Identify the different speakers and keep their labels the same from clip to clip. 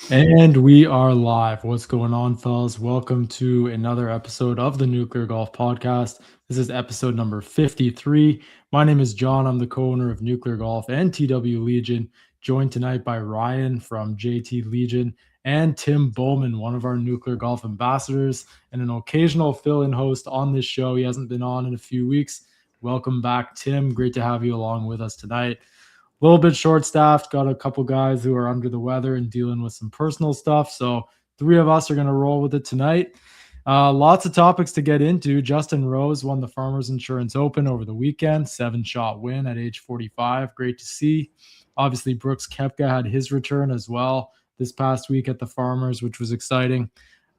Speaker 1: And we are live. What's going on, fellas? Welcome to another episode of the Nuclr Golf Podcast. This is episode number 53. My name is John. I'm the co-owner of Nuclr Golf and TW Legion, joined tonight by Ryan from JT Legion and Tim Bowman, one of our Nuclr Golf ambassadors and an occasional fill-in host on this show. He hasn't been on in a few weeks. Welcome back, Tim. Great to have you along with us tonight. A little bit short staffed, got a couple guys who are under the weather and dealing with some personal stuff. So three of us are going to roll with it tonight. Lots of topics to get into. Justin Rose won the Farmers Insurance Open over the weekend, 7-shot win at age 45. Great to see. Obviously, Brooks Koepka had his return as well this past week at the Farmers, which was exciting.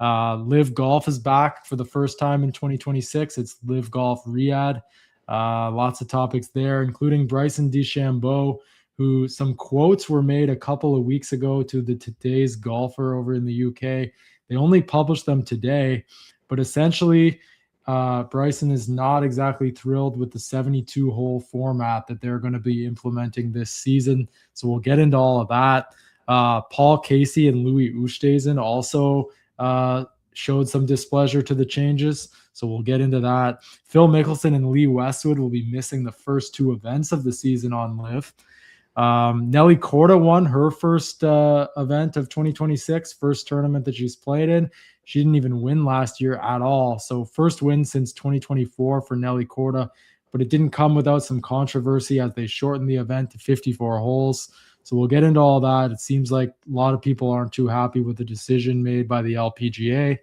Speaker 1: Live Golf is back for the first time in 2026. It's Live Golf Riyadh. Lots of topics there, including Bryson DeChambeau, who some quotes were made a couple of weeks ago to the Today's Golfer over in the UK. They only published them today, but essentially, Bryson is not exactly thrilled with the 72-hole format that they're going to be implementing this season. So we'll get into all of that. Paul Casey and Louis Oosthuizen also showed some displeasure to the changes. So we'll get into that. Phil Mickelson and Lee Westwood will be missing the first two events of the season on Live. Nelly Korda won her first event of 2026, first tournament that she's played in. She didn't even win last year at all. So first win since 2024 for Nelly Korda, but it didn't come without some controversy as they shortened the event to 54 holes. So we'll get into all that. It seems like a lot of people aren't too happy with the decision made by the LPGA.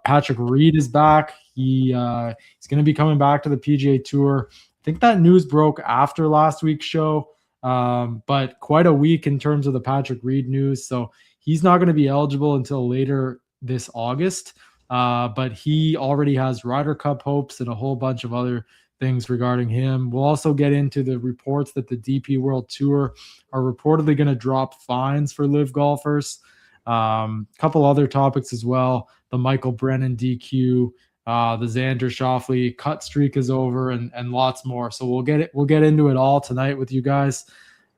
Speaker 1: Patrick Reed is back. He's going to be coming back to the PGA Tour. I think that news broke after last week's show, but quite a week in terms of the Patrick Reed news. So he's not going to be eligible until later this August, but he already has Ryder Cup hopes and a whole bunch of other things regarding him. We'll also get into the reports that the DP World Tour are reportedly going to drop fines for live golfers. Couple other topics as well. The Michael Brennan DQ, the Xander Schauffele cut streak is over, and lots more. So we'll get into it all tonight with you guys.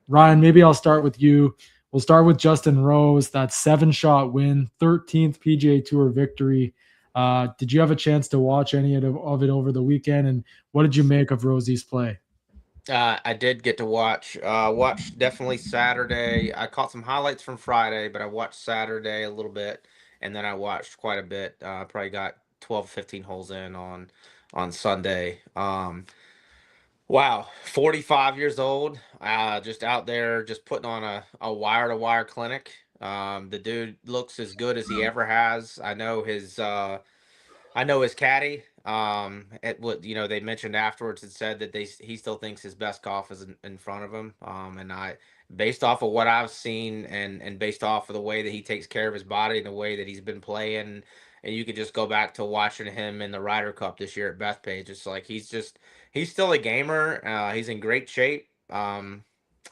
Speaker 1: Ryan, maybe I'll start with you. We'll start with Justin Rose, that 7-shot win, 13th PGA Tour victory. Did you have a chance to watch any of it over the weekend, and what did you make of Rosie's play?
Speaker 2: I did get to watch. Watched definitely Saturday. I caught some highlights from Friday, but I watched Saturday a little bit, and then I watched quite a bit. Probably got 12, 15 holes in on Sunday. Wow, 45 years old. Just out there, just putting on a wire to wire clinic. The dude looks as good as he ever has. I know his caddy. At what they mentioned afterwards, and said that he still thinks his best golf is in front of him. And based off of what I've seen, and based off of the way that he takes care of his body and the way that he's been playing, and you could just go back to watching him in the Ryder Cup this year at Bethpage. It's like he's still a gamer. He's in great shape.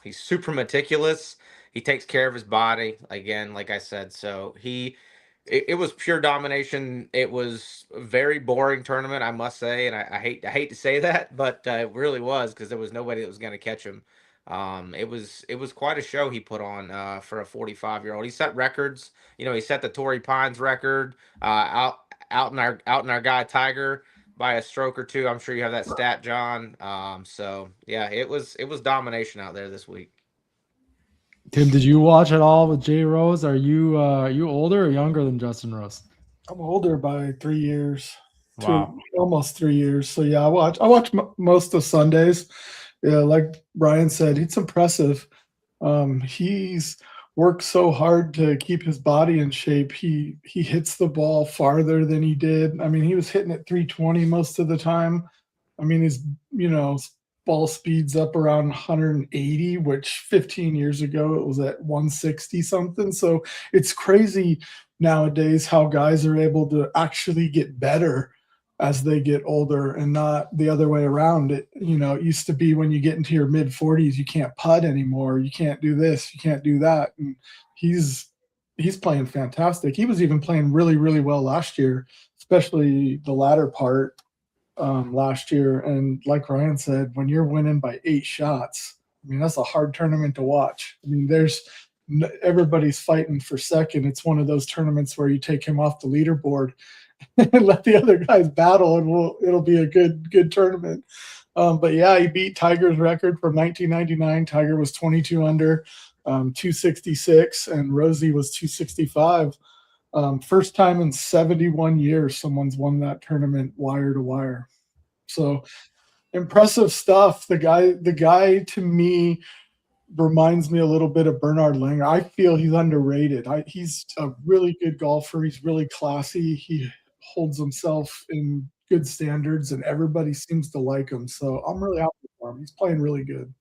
Speaker 2: He's super meticulous. He takes care of his body again, like I said. So it was pure domination. It was a very boring tournament, I must say, and I hate to say that, but it really was, because there was nobody that was going to catch him. It was quite a show he put on for a 45-year-old. He set records. He set the Torrey Pines record out in our guy Tiger by a stroke or two. I'm sure you have that stat, John. So yeah, it was domination out there this week.
Speaker 1: Tim, did you watch at all with Jay Rose? Are you older or younger than Justin Rose?
Speaker 3: I'm older by 3 years,
Speaker 1: Wow.
Speaker 3: almost 3 years. So yeah, I watch most of Sundays. Yeah, like Brian said, it's impressive. He's worked so hard to keep his body in shape. He hits the ball farther than he did. I mean, he was hitting at 320 most of the time. I mean, his ball speeds up around 180, which 15 years ago it was at 160 something. So it's crazy nowadays how guys are able to actually get better as they get older, and not the other way around. It used to be when you get into your mid 40s, you can't putt anymore, you can't do this, you can't do that. And he's playing fantastic. He was even playing really, really well last year, especially the latter part last year. And like Ryan said, when you're winning by 8 shots, I mean, that's a hard tournament to watch. I mean, there's everybody's fighting for second. It's one of those tournaments where you take him off the leaderboard and let the other guys battle, and it'll be a good tournament. But yeah, he beat Tiger's record from 1999. Tiger was 22 under, 266, and Rosie was 265. First time in 71 years someone's won that tournament wire to wire. So impressive stuff. The guy to me reminds me a little bit of Bernard Langer. I feel he's underrated. He's a really good golfer. He's really classy. He holds himself in good standards, and everybody seems to like him. So I'm really happy for him. He's playing really good.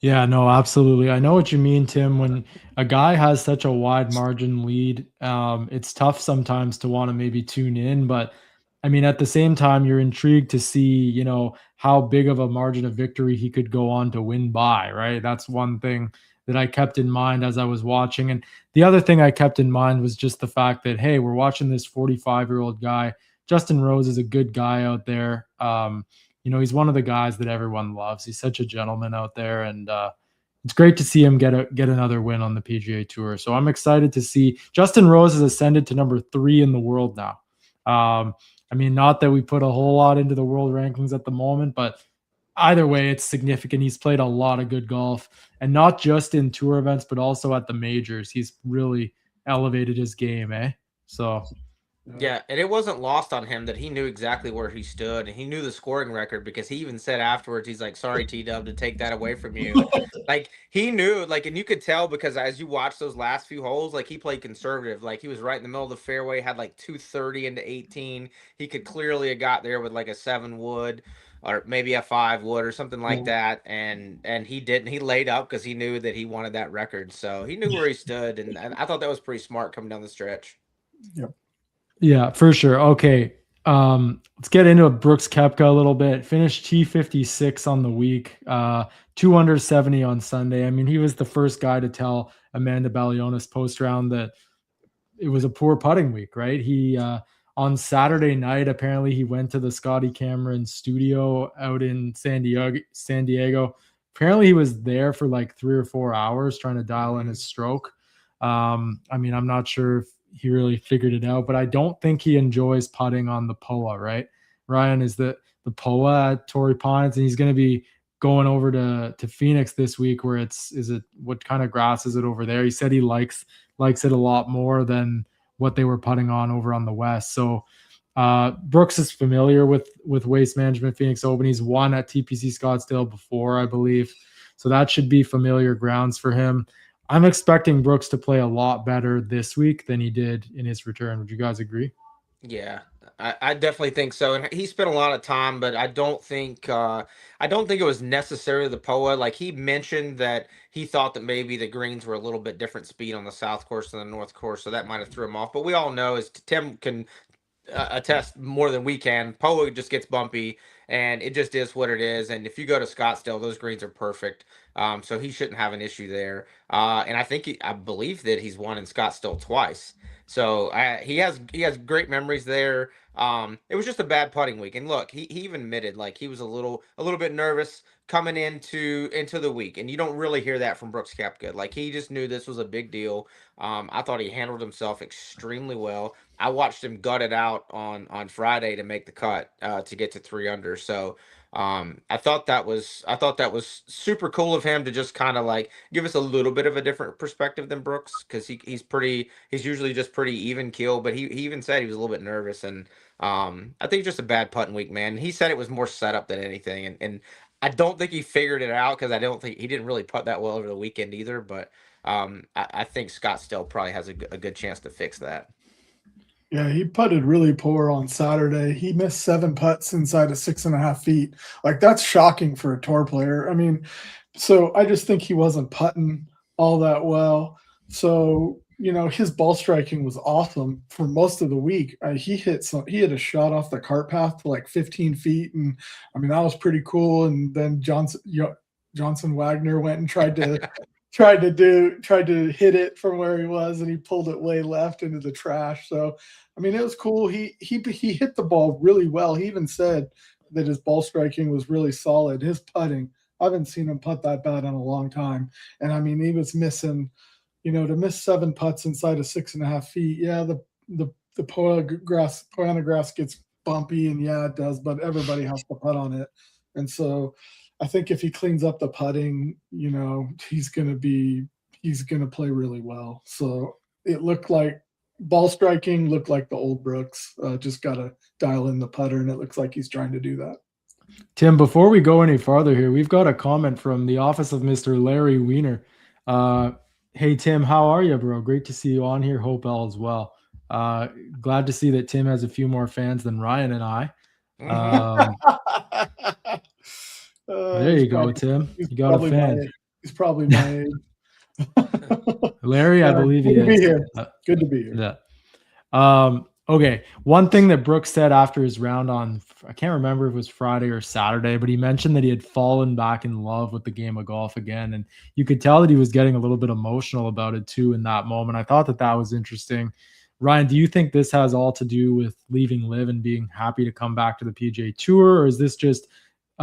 Speaker 1: Yeah, no, absolutely. I know what you mean, Tim. When a guy has such a wide margin lead, it's tough sometimes to want to maybe tune in. But I mean, at the same time, you're intrigued to see, how big of a margin of victory he could go on to win by, right? That's one thing that I kept in mind as I was watching. And the other thing I kept in mind was just the fact that, hey, we're watching this 45-year-old guy. Justin Rose is a good guy out there. He's one of the guys that everyone loves. He's such a gentleman out there, and it's great to see him get another win on the PGA Tour. So I'm excited to see Justin Rose has ascended to number 3 in the world now. I mean, not that we put a whole lot into the world rankings at the moment, but either way, it's significant. He's played a lot of good golf, and not just in tour events, but also at the majors. He's really elevated his game, So
Speaker 2: Yeah, and it wasn't lost on him that he knew exactly where he stood, and he knew the scoring record because he even said afterwards, he's like, "Sorry, T-Dub, to take that away from you." Like he knew, like, and you could tell because as you watch those last few holes, like he played conservative, like he was right in the middle of the fairway, had like 230 into 18. He could clearly have got there with like a 7 wood or maybe a 5 wood or something like that, and he didn't. He laid up because he knew that he wanted that record, so he knew where he stood, and I thought that was pretty smart coming down the stretch.
Speaker 3: Yep.
Speaker 1: Yeah, for sure. Okay. Let's get into Brooks Koepka a little bit. Finished T56 on the week, 2 under 70 on Sunday. I mean, he was the first guy to tell Amanda Balionis post round that it was a poor putting week, right? He on Saturday night, apparently he went to the Scotty Cameron studio out in San Diego. Apparently he was there for like 3 or 4 hours trying to dial in his stroke. I mean, I'm not sure if he really figured it out, but I don't think he enjoys putting on the POA, right? Ryan is the POA at Torrey Pines, and he's going to be going over to Phoenix this week, where what kind of grass is it over there? He said he likes it a lot more than what they were putting on over on the West. So Brooks is familiar with Waste Management Phoenix Open. He's won at TPC Scottsdale before, I believe. So that should be familiar grounds for him. I'm expecting Brooks to play a lot better this week than he did in his return. Would you guys agree?
Speaker 2: Yeah, I definitely think so. And he spent a lot of time, but I don't think it was necessarily the POA. Like he mentioned that he thought that maybe the greens were a little bit different speed on the south course than the north course, so that might have threw him off. But we all know, as Tim can attest more than we can, POA just gets bumpy, and it just is what it is. And if you go to Scottsdale, those greens are perfect. So he shouldn't have an issue there. And I believe that he's won in Scottsdale twice. So he has great memories there. It was just a bad putting week. And look, he even admitted like he was a little bit nervous coming into the week. And you don't really hear that from Brooks Koepka. Like he just knew this was a big deal. I thought he handled himself extremely well. I watched him gut it out on Friday to make the cut to get to 3 under. So I thought that was super cool of him to just kind of like give us a little bit of a different perspective than Brooks, because he's usually just pretty even keel, but he even said he was a little bit nervous. And I think just a bad putting week, man. He said it was more setup than anything, and I don't think he figured it out, because I don't think he didn't really putt that well over the weekend either. But I think Scottsdale probably has a good chance to fix that.
Speaker 3: Yeah, he putted really poor on Saturday. He missed 7 putts inside of 6.5 feet. Like that's shocking for a tour player. I mean, so I just think he wasn't putting all that well. So his ball striking was awesome for most of the week. He hit a shot off the cart path to like 15 feet, and I mean that was pretty cool. And then Johnson Wagner went and tried to hit it from where he was, and he pulled it way left into the trash. So I mean, it was cool. He hit the ball really well. He even said that his ball striking was really solid. His putting, I haven't seen him putt that bad in a long time. And I mean, he was missing to miss 7 putts inside of 6.5 feet, yeah, the Poana grass gets bumpy, and yeah, it does, but everybody has to putt on it. And so I think if he cleans up the putting, he's going to play really well. So it looked like ball striking looked like the old Brooks. Just got to dial in the putter, and it looks like he's trying to do that.
Speaker 1: Tim, before we go any farther here, we've got a comment from the office of Mr. Larry Wiener. Hey, Tim, how are you, bro? Great to see you on here. Hope all is well. Glad to see that Tim has a few more fans than Ryan and I. There you go, Tim. You got a fan.
Speaker 3: He's probably my age.
Speaker 1: Larry, I believe he is.
Speaker 3: Good to be here. Good to be here.
Speaker 1: Yeah. Okay. One thing that Brooks said after his round on, I can't remember if it was Friday or Saturday, but he mentioned that he had fallen back in love with the game of golf again. And you could tell that he was getting a little bit emotional about it too in that moment. I thought that was interesting. Ryan, do you think this has all to do with leaving LIV and being happy to come back to the PGA Tour? Or is this just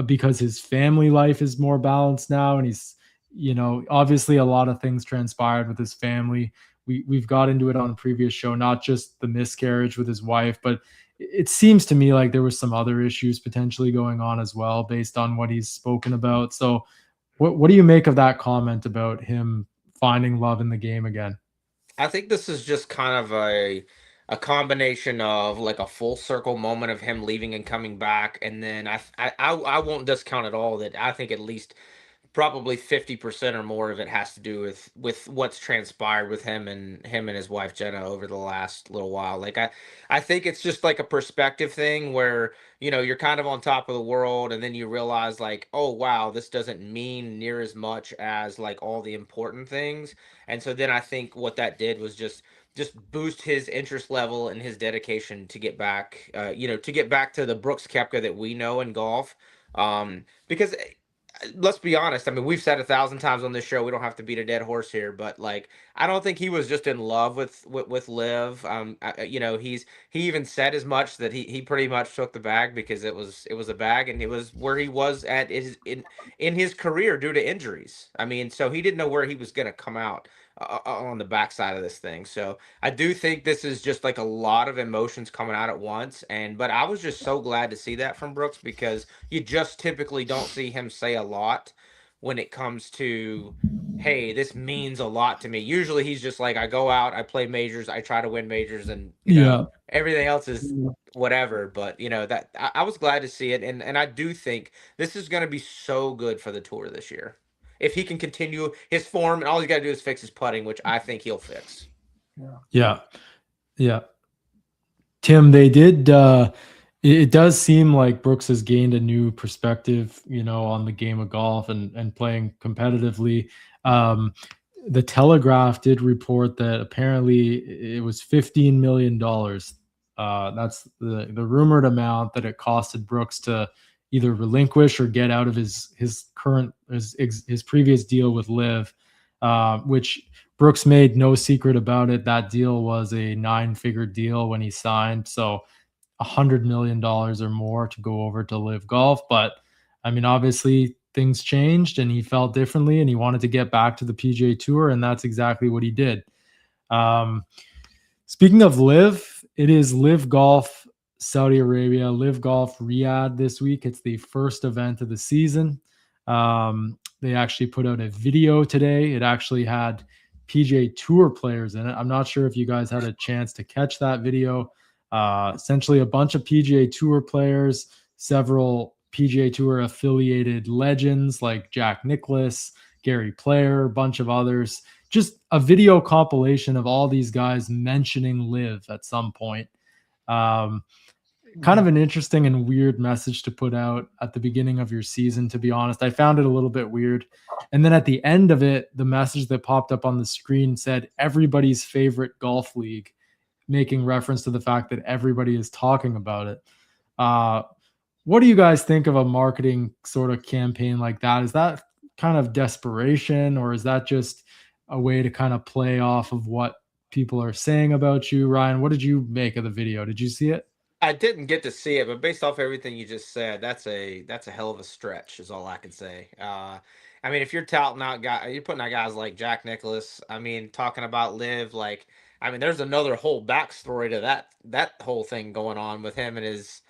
Speaker 1: because his family life is more balanced now? And he's, obviously a lot of things transpired with his family. We've got into it on the previous show, not just the miscarriage with his wife, but it seems to me like there was some other issues potentially going on as well based on what he's spoken about. So what do you make of that comment about him finding love in the game again?
Speaker 2: I think this is just kind of a combination of like a full circle moment of him leaving and coming back. And then I won't discount at all that I think at least probably 50% or more of it has to do with what's transpired with him and his wife Jenna over the last little while. Like I think it's just like a perspective thing where you're kind of on top of the world, and then you realize like, oh wow, this doesn't mean near as much as like all the important things. And so then I think what that did was just boost his interest level and his dedication to get back to the Brooks Koepka that we know in golf. Because let's be honest. I mean, we've said 1,000 times on this show, we don't have to beat a dead horse here, but like, I don't think he was just in love with LIV. He even said as much that he pretty much took the bag because it was a bag, and it was where he was at in his career due to injuries. I mean, so he didn't know where he was going to come out on the backside of this thing. So I do think this is just like a lot of emotions coming out at once. But I was just so glad to see that from Brooks, because you just typically don't see him say a lot when it comes to, hey, this means a lot to me. Usually he's just like, I go out, I play majors, I try to win majors, and everything else is whatever. But that I was glad to see it, and I do think this is going to be so good for the tour this year if he can continue his form, and all he's got to do is fix his putting, which I think he'll fix.
Speaker 1: Yeah. Tim, they did. It does seem like Brooks has gained a new perspective, on the game of golf and playing competitively. The Telegraph did report that apparently it was $15 million. That's the rumored amount that it costed Brooks to either relinquish or get out of his previous deal with LIV, which Brooks made no secret about it. That deal was a 9-figure deal when he signed. So $100 million or more to go over to LIV Golf. But I mean, obviously things changed and he felt differently and he wanted to get back to the PGA Tour, and that's exactly what he did. Speaking of LIV, it is LIV Golf Saudi Arabia, LIV Golf Riyadh this week. It's the first event of the season. They actually put out a video today. It actually had PGA Tour players in it. I'm not sure if you guys had a chance to catch that video. Essentially a bunch of PGA Tour players, several PGA Tour affiliated legends like Jack Nicklaus, Gary Player, a bunch of others. Just a video compilation of all these guys mentioning LIV at some point. Kind of an interesting and weird message to put out at the beginning of your season, to be honest. I found it a little bit weird. And then at the end of it, the message that popped up on the screen said everybody's favorite golf league, making reference to the fact that everybody is talking about it. What do you guys think of a marketing sort of campaign like that? Is that kind of desperation, or is that just a way to kind of play off of what people are saying about you? Ryan, what did you make of the video? Did you see it?
Speaker 2: I didn't get to see it, but based off everything you just said, that's a hell of a stretch is all I can say. I mean, if you're touting out guys, you're putting out guys like Jack Nicklaus. I mean, talking about Liv, like, I mean, there's another whole backstory to that whole thing going on with him and his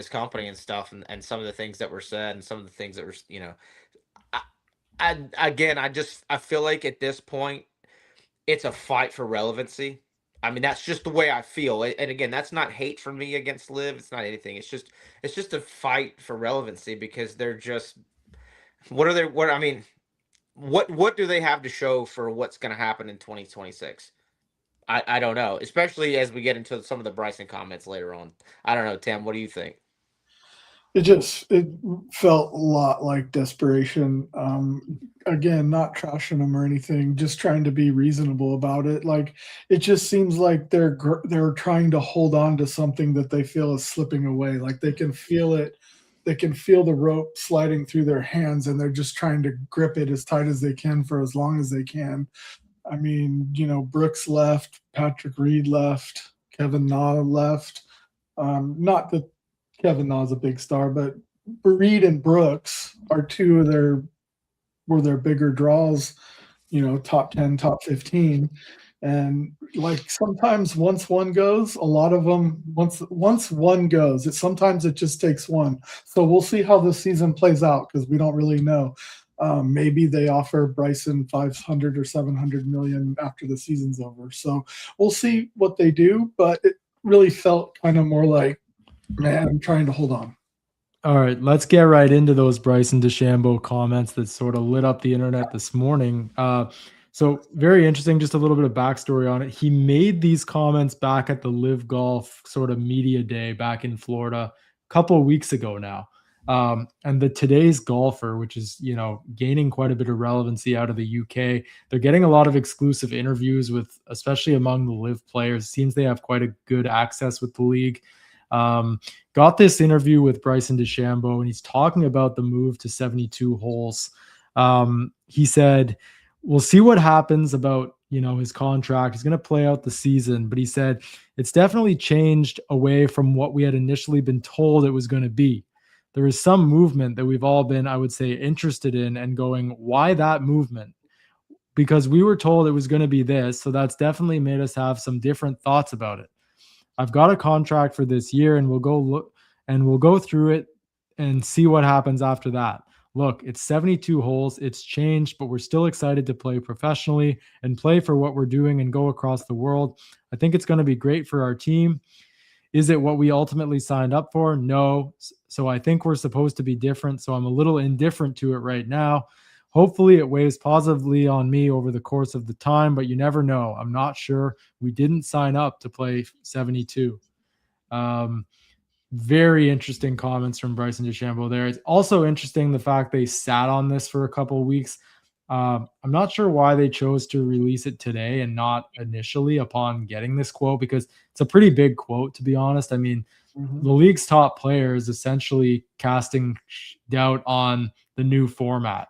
Speaker 2: company and stuff, and some of the things that were said and some of the things that were, I, again, I feel like at this point it's a fight for relevancy. I mean, that's just the way I feel. And again, that's not hate from me against Liv. It's not anything. It's just a fight for relevancy because they're just what are they? What I mean, what do they have to show for what's going to happen in 2026? I don't know, especially as we get into some of the Bryson comments later on. I don't know, Tim. What do you think?
Speaker 3: It felt a lot like desperation. Again, not trashing them or anything, just trying to be reasonable about it. Like it just seems like they're trying to hold on to something that they feel is slipping away. Like they can feel it. They can feel the rope sliding through their hands, and they're just trying to grip it as tight as they can for as long as they can. I mean, Brooks left, Patrick Reed left, Kevin Na left. Not that Kevin Na's a big star, but Reed and Brooks are two of their bigger draws, top 10, top 15. And like sometimes once one goes, a lot of them once one goes, sometimes it just takes one. So we'll see how this season plays out because we don't really know. Maybe they offer Bryson 500 or 700 million after the season's over. So we'll see what they do, but it really felt kind of more like, man, I'm trying to hold on.
Speaker 1: All right, let's get right into those Bryson DeChambeau comments that sort of lit up the internet this morning. So very interesting, just a little bit of backstory on it. He made these comments back at the Live Golf sort of media day back in Florida a couple of weeks ago now. And the Today's Golfer, which is, gaining quite a bit of relevancy out of the UK, they're getting a lot of exclusive interviews with, especially among the Live players. It seems they have quite a good access with the league. Got this interview with Bryson DeChambeau, and he's talking about the move to 72 holes. He said, we'll see what happens about, his contract. He's going to play out the season, but he said it's definitely changed away from what we had initially been told it was going to be. There is some movement that we've all been, I would say, interested in and going, why that movement? Because we were told it was going to be this. So that's definitely made us have some different thoughts about it. I've got a contract for this year and we'll go through it and see what happens after that. Look, it's 72 holes. It's changed, but we're still excited to play professionally and play for what we're doing and go across the world. I think it's going to be great for our team. Is it what we ultimately signed up for? No. So I think we're supposed to be different. So I'm a little indifferent to it right now. Hopefully it weighs positively on me over the course of the time, but you never know. I'm not sure. We didn't sign up to play 72. Very interesting comments from Bryson DeChambeau there. It's also interesting the fact they sat on this for a couple of weeks. I'm not sure why they chose to release it today and not initially upon getting this quote, because it's a pretty big quote, to be honest. I mean, the league's top player is essentially casting doubt on the new format.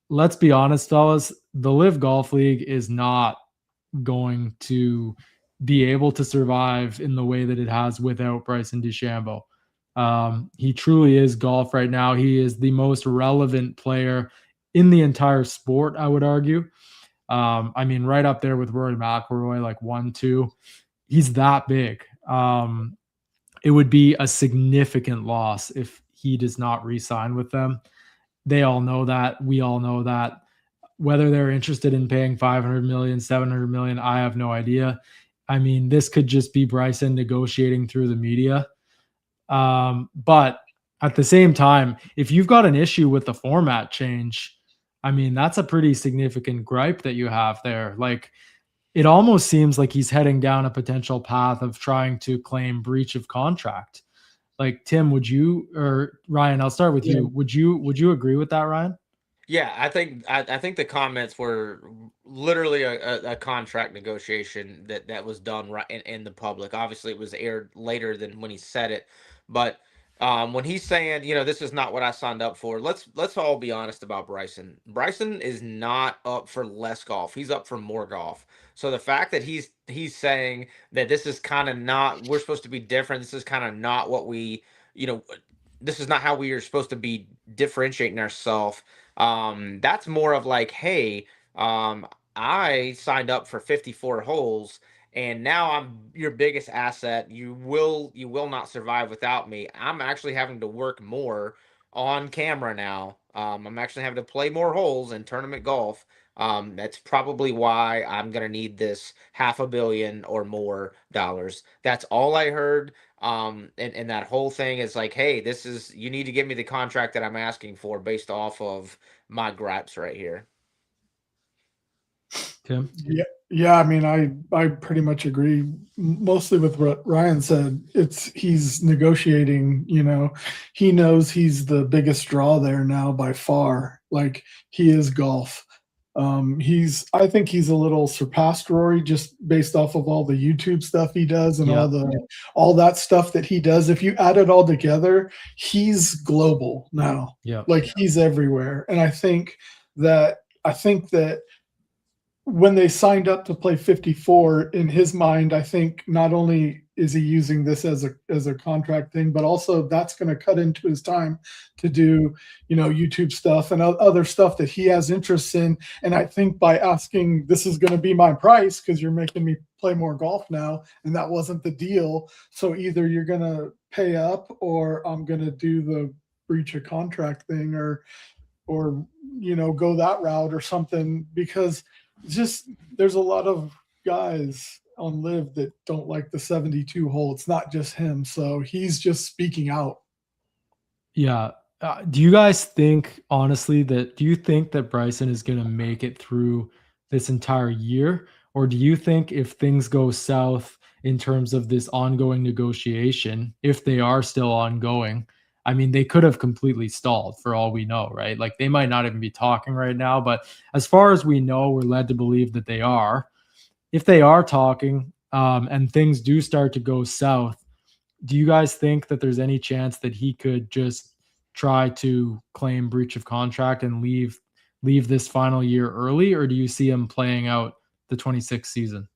Speaker 1: Let's be honest, fellas, the Live Golf League is not going to be able to survive in the way that it has without Bryson DeChambeau. He truly is golf right now. He is the most relevant player in the entire sport, I would argue. I mean, right up there with Rory McIlroy, like 1-2. He's that big. It would be a significant loss if he does not re-sign with them. They all know that. We all know that. Whether they're interested in paying 500 million, 700 million, I have no idea. I mean, this could just be Bryson negotiating through the media. But at the same time, if you've got an issue with the format change, I mean, that's a pretty significant gripe that you have there. Like, it almost seems like he's heading down a potential path of trying to claim breach of contract. Like, Tim, would you, or Ryan, I'll start with you. Would you agree with that, Ryan?
Speaker 2: Yeah, I think the comments were literally a contract negotiation that was done right in the public. Obviously, it was aired later than when he said it, but when he's saying, this is not what I signed up for, let's all be honest about Bryson. Bryson is not up for less golf. He's up for more golf. So the fact that he's saying that this is kind of not, we're supposed to be different. This is kind of not what we, this is not how we are supposed to be differentiating ourselves. That's more of like, hey, um, I signed up for 54 holes and now I'm your biggest asset. You will not survive without me. I'm actually having to work more on camera now. I'm actually having to play more holes in tournament golf. That's probably why I'm gonna need this $500 million or more dollars. That's all I heard. And that whole thing is like, hey, this is, you need to give me the contract that I'm asking for based off of my gripes right here.
Speaker 1: Tim?
Speaker 3: Yeah. I mean, I pretty much agree, mostly with what Ryan said. He's negotiating. He knows he's the biggest draw there now by far. Like he is golf. I think he's a little surpassed Rory just based off of all the YouTube stuff he does and
Speaker 1: Yeah.
Speaker 3: all that stuff that he does. If you add it all together, he's global now.
Speaker 1: Yeah.
Speaker 3: Like he's everywhere. And I think that when they signed up to play 54, in his mind, I think not only is he using this as a contract thing, but also that's going to cut into his time to do, YouTube stuff and other stuff that he has interests in. And I think by asking, this is going to be my price because you're making me play more golf now, and that wasn't the deal. So either you're going to pay up, or I'm going to do the breach of contract thing, or go that route or something, because just there's a lot of guys on live that don't like the 72 hole. It's not just him, so he's just speaking out.
Speaker 1: Yeah. Do you guys think, honestly, do you think that Bryson is going to make it through this entire year? Or do you think if things go south in terms of this ongoing negotiation, if they are still ongoing, I mean, they could have completely stalled for all we know, right? Like they might not even be talking right now, but as far as we know, we're led to believe that they are. If they are talking, and things do start to go south, do you guys think that there's any chance that he could just try to claim breach of contract and leave this final year early, or do you see him playing out the 26th season?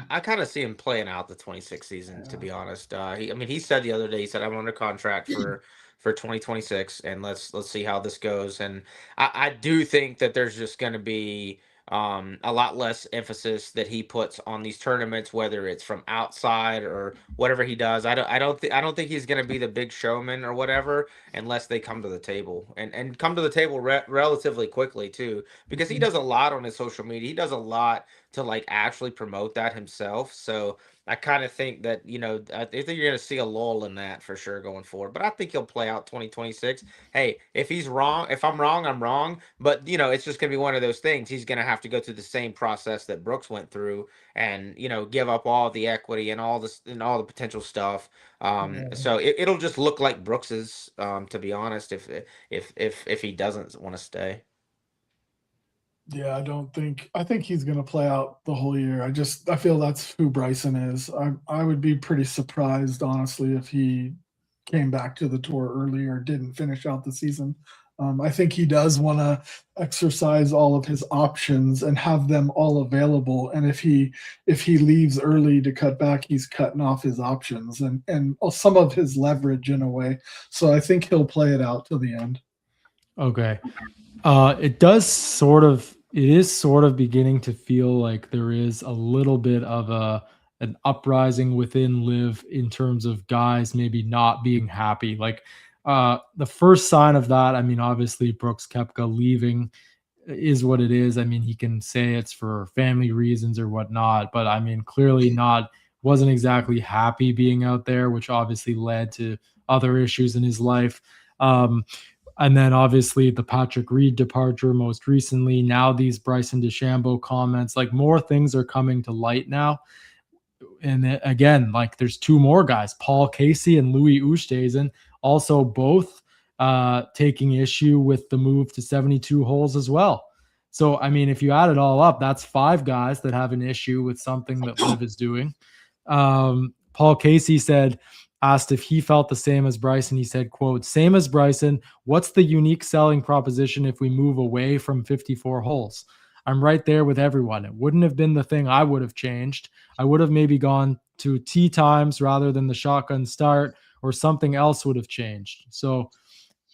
Speaker 2: I kind of see him playing out the 26 season, to be honest. He said the other day, he said, I'm under contract for 2026, and let's see how this goes. And I do think that there's just going to be a lot less emphasis that he puts on these tournaments, whether it's from outside or whatever he does. I don't think he's going to be the big showman or whatever, unless they come to the table and come to the table relatively quickly too, because he does a lot on his social media. He does a lot to like actually promote that himself. So I kind of think that, I think you're going to see a lull in that for sure going forward. But I think he'll play out 2026. Hey, if he's wrong, if I'm wrong, I'm wrong. But, it's just going to be one of those things. He's going to have to go through the same process that Brooks went through and, give up all the equity and all this and all the potential stuff. So it'll just look like Brooks's, to be honest, if he doesn't want to stay.
Speaker 3: Yeah, I think he's going to play out the whole year. I feel that's who Bryson is. I would be pretty surprised, honestly, if he came back to the tour early or didn't finish out the season. I think he does want to exercise all of his options and have them all available. And if he leaves early to cut back, he's cutting off his options and some of his leverage in a way. So I think he'll play it out to the end.
Speaker 1: Okay. It is sort of beginning to feel like there is a little bit of an uprising within Liv in terms of guys maybe not being happy. Like the first sign of that, I mean, obviously Brooks Koepka leaving is what it is. I mean, he can say it's for family reasons or whatnot, but I mean, clearly wasn't exactly happy being out there, which obviously led to other issues in his life. And then obviously the Patrick Reed departure most recently. Now these Bryson DeChambeau comments, like more things are coming to light now. And again, like there's two more guys, Paul Casey and Louis Oosthuizen, also both taking issue with the move to 72 holes as well. So, I mean, if you add it all up, that's 5 guys that have an issue with something that Liv is doing. Paul Casey asked if he felt the same as Bryson. He said, quote, "Same as Bryson. What's the unique selling proposition if we move away from 54 holes? I'm right there with everyone. It wouldn't have been the thing I would have changed. I would have maybe gone to tee times rather than the shotgun start, or something else would have changed. So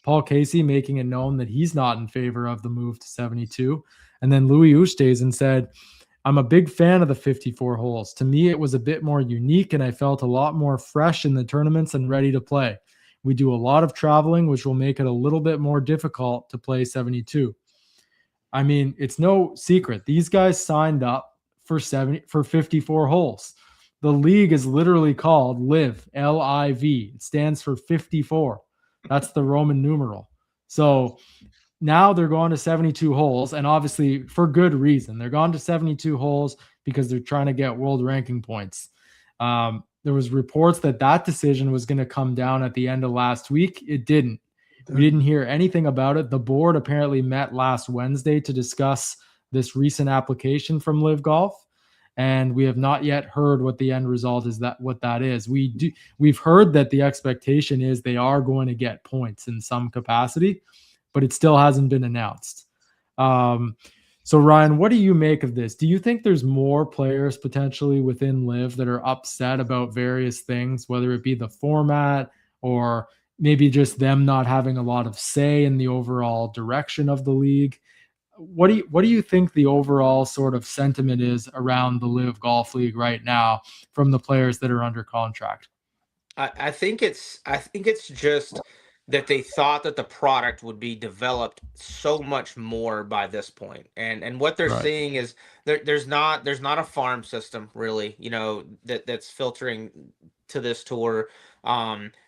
Speaker 1: Paul Casey making it known that he's not in favor of the move to 72. And then Louis Oosthuizen said, I'm a big fan of the 54 holes. To me, it was a bit more unique, and I felt a lot more fresh in the tournaments and ready to play. We do a lot of traveling, which will make it a little bit more difficult to play 72. I mean, it's no secret. These guys signed up for 54 holes. The league is literally called LIV, L-I-V. It stands for 54. That's the Roman numeral. So now they're going to 72 holes, and obviously for good reason. They're going to 72 holes because they're trying to get world ranking points. There was reports that decision was going to come down at the end of last week. It didn't. We didn't hear anything about it. The board apparently met last Wednesday to discuss this recent application from LIV Golf, and we have not yet heard what the end result is. What that is. We've heard that the expectation is they are going to get points in some capacity, but it still hasn't been announced. So Ryan, what do you make of this? Do you think there's more players potentially within LIV that are upset about various things, whether it be the format or maybe just them not having a lot of say in the overall direction of the league? What do you think the overall sort of sentiment is around the LIV Golf League right now from the players that are under contract?
Speaker 2: I think it's just that they thought that the product would be developed so much more by this point. And what they're
Speaker 1: Right.
Speaker 2: seeing is there's not a farm system really, that's filtering to this tour.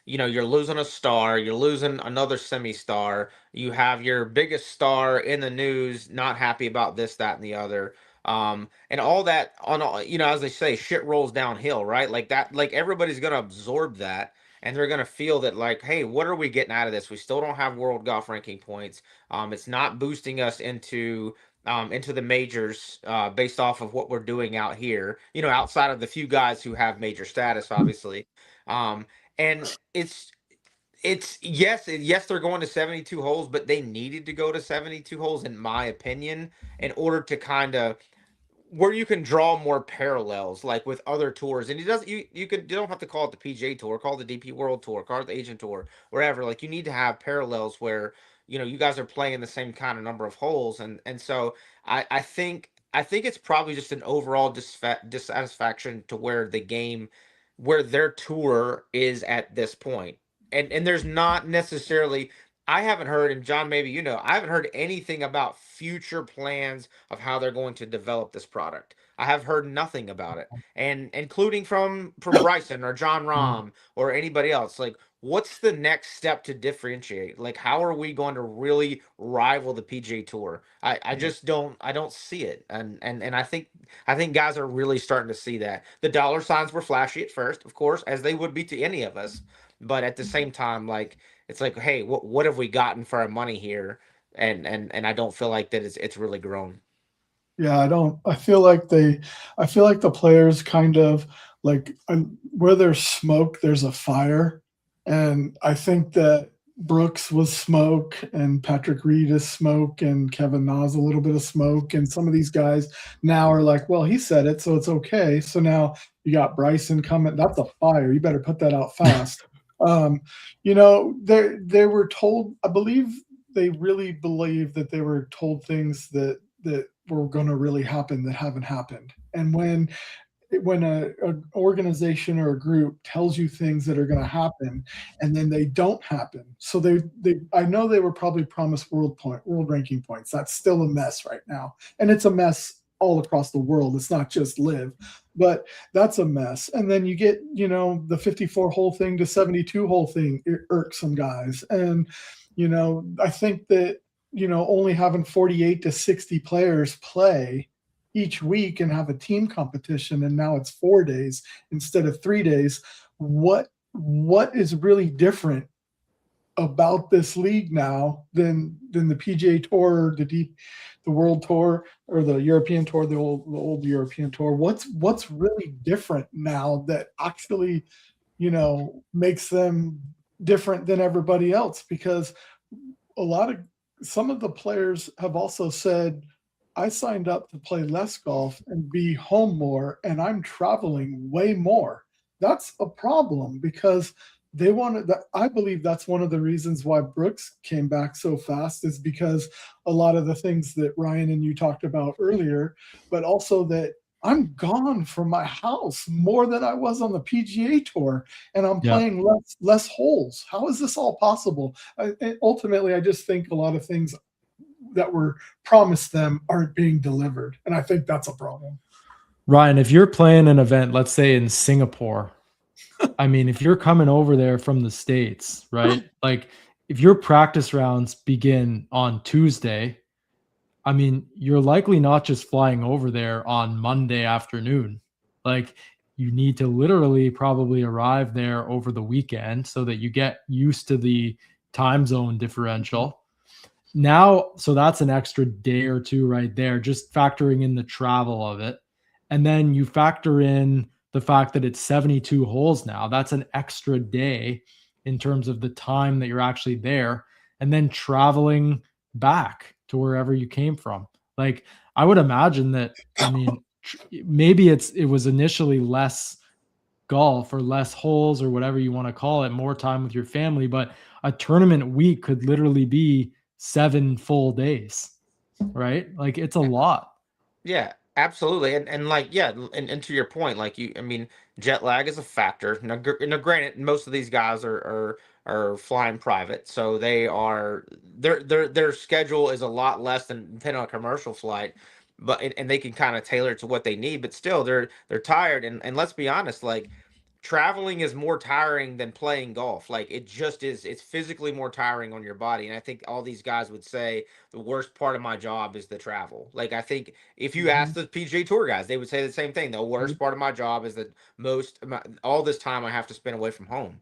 Speaker 2: You're losing a star, you're losing another semi-star, you have your biggest star in the news not happy about this, that, and the other. And all that on all, as they say, shit rolls downhill, right? Like that, like everybody's gonna absorb that, and they're gonna feel that, like, hey, what are we getting out of this? We still don't have world golf ranking points. It's not boosting us into the majors based off of what we're doing out here, outside of the few guys who have major status, obviously. And it's yes, they're going to 72 holes, but they needed to go to 72 holes, in my opinion, in order to kind of where you can draw more parallels, like with other tours. And you don't have to call it the PGA Tour, call it the DP World Tour, call it the Asian Tour, wherever. Like, you need to have parallels where you guys are playing the same kind of number of holes, and so I think it's probably just an overall dissatisfaction to where the game, where their tour is at this point. And there's not necessarily, I haven't heard, and John, maybe I haven't heard anything about future plans of how they're going to develop this product. I have heard nothing about it, and including from Bryson or John Rahm or anybody else. Like, what's the next step to differentiate? Like, how are we going to really rival the PGA Tour? I just don't see it, and I think guys are really starting to see that. The dollar signs were flashy at first, of course, as they would be to any of us, but at the same time, like, it's like, hey, what have we gotten for our money here? And I don't feel like that it's really grown.
Speaker 3: Yeah, I feel like the players kind of like, where there's smoke, there's a fire. And I think that Brooks was smoke, and Patrick Reed is smoke, and Kevin Na's a little bit of smoke. And some of these guys now are like, well, he said it, so it's okay. So now you got Bryson coming. That's a fire. You better put that out fast. They were told, I believe they really believe that they were told things that were going to really happen that haven't happened. And when an organization or a group tells you things that are going to happen and then they don't happen, so I know they were probably promised world ranking points. That's still a mess right now, and it's a mess all across the world. It's not just LIV, but that's a mess. And then you get the 54 hole thing to 72 hole thing. It irks some guys, and I think that only having 48 to 60 players play each week and have a team competition, and now it's 4 days instead of 3 days. What is really different about this league now than the PGA Tour, the World Tour, or the European Tour, the old European Tour? What's really different now that actually makes them different than everybody else? Because some of the players have also said, I signed up to play less golf and be home more, and I'm traveling way more. That's a problem, because they wanted that. I believe that's one of the reasons why Brooks came back so fast, is because a lot of the things that Ryan and you talked about earlier, but also that I'm gone from my house more than I was on the PGA Tour, and I'm
Speaker 1: Yeah.
Speaker 3: playing less holes. How is this all possible? Ultimately, I just think a lot of things that were promised them aren't being delivered, and I think that's a problem.
Speaker 1: Ryan, if you're playing an event, let's say in Singapore, I mean, if you're coming over there from the States, right? Like if your practice rounds begin on Tuesday, I mean, you're likely not just flying over there on Monday afternoon. Like you need to literally probably arrive there over the weekend so that you get used to the time zone differential. Now, so that's an extra day or two right there, just factoring in the travel of it. And then you factor in the fact that it's 72 holes now. That's an extra day in terms of the time that you're actually there. And then traveling back to wherever you came from. Like, I would imagine that, I mean, maybe it was initially less golf or less holes or whatever you want to call it, more time with your family, but a tournament week could literally be 7 full days, right? Like it's a lot.
Speaker 2: Yeah, absolutely. And like, yeah, and to your point, like I mean, jet lag is a factor. Now, granted, most of these guys are flying private, so their schedule is a lot less than on a commercial flight, but and they can kind of tailor it to what they need, but still they're tired. And let's be honest, like traveling is more tiring than playing golf. Like it just is. It's physically more tiring on your body. And I think all these guys would say the worst part of my job is the travel. Like I think if you ask
Speaker 3: Mhm.
Speaker 2: the PGA Tour guys, they would say the same thing. The worst part of my job is that all this time I have to spend away from home.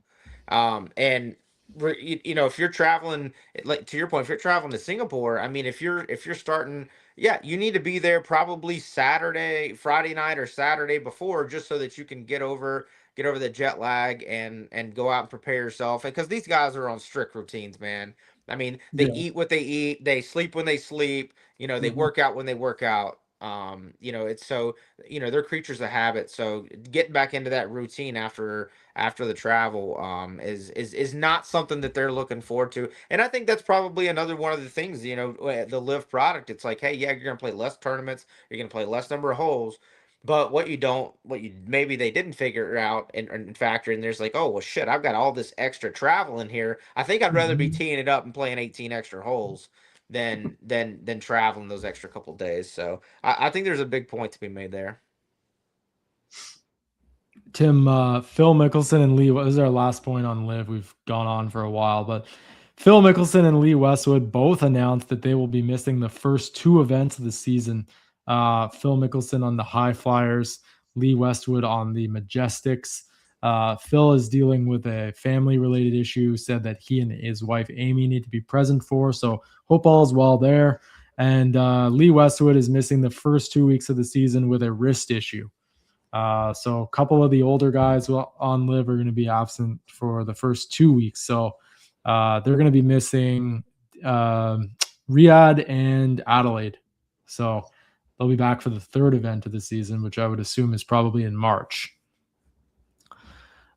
Speaker 2: And if you're traveling, like to your point, if you're traveling to Singapore, I mean, if you're starting, yeah, you need to be there probably Friday night or Saturday before, just so that you can get over the jet lag and go out and prepare yourself. Because these guys are on strict routines, man. I mean, they
Speaker 3: Yeah.
Speaker 2: eat what they eat, they sleep when they sleep, they
Speaker 3: Mhm.
Speaker 2: work out when they work out. It's so they're creatures of habit. So getting back into that routine after the travel is not something that they're looking forward to. And I think that's probably another one of the things, the live product. It's like, hey, yeah, you're gonna play less tournaments, you're gonna play less number of holes. But what you maybe they didn't figure out and factor in, there's like, oh well, shit, I've got all this extra travel in here. I think I'd rather be
Speaker 3: Mhm.
Speaker 2: teeing it up and playing 18 extra holes than traveling those extra couple days. So I think there's a big point to be made there.
Speaker 1: Tim, Phil Mickelson and Lee, this is our last point on live. We've gone on for a while, but Phil Mickelson and Lee Westwood both announced that they will be missing the first two events of the season. Phil Mickelson on the High Flyers, Lee Westwood on the Majestics. Phil is dealing with a family related issue, said that he and his wife Amy need to be present for. So hope all is well there. And Lee Westwood is missing the first 2 weeks of the season with a wrist issue. So a couple of the older guys on live are going to be absent for the first 2 weeks. So they're going to be missing Riyadh and Adelaide. So they'll be back for the third event of the season, which I would assume is probably in March.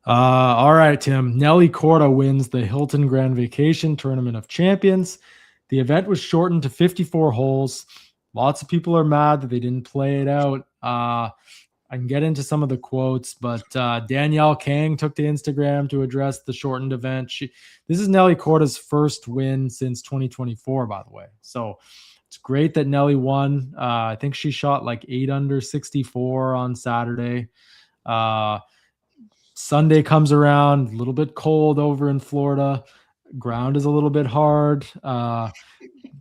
Speaker 1: All right, Tim. Nelly Korda wins the Hilton Grand Vacation Tournament of Champions. The event was shortened to 54 holes. Lots of people are mad that they didn't play it out. I can get into some of the quotes, but Danielle Kang took to Instagram to address the shortened event. This is Nelly Korda's first win since 2024, by the way. So it's great that Nelly won. I think she shot like 8 under 64 on Saturday. Sunday comes around, a little bit cold over in Florida. Ground is a little bit hard.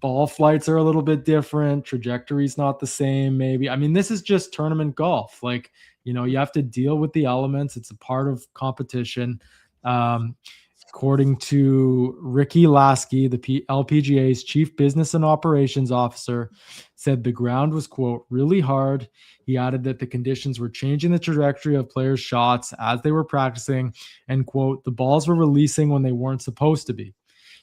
Speaker 1: Ball flights are a little bit different. Trajectory's not the same, maybe. I mean, this is just tournament golf. Like, you have to deal with the elements. It's a part of competition. According to Ricky Lasky, the LPGA's chief business and operations officer, said the ground was, quote, really hard. He added that the conditions were changing the trajectory of players' shots as they were practicing, and, quote, the balls were releasing when they weren't supposed to be.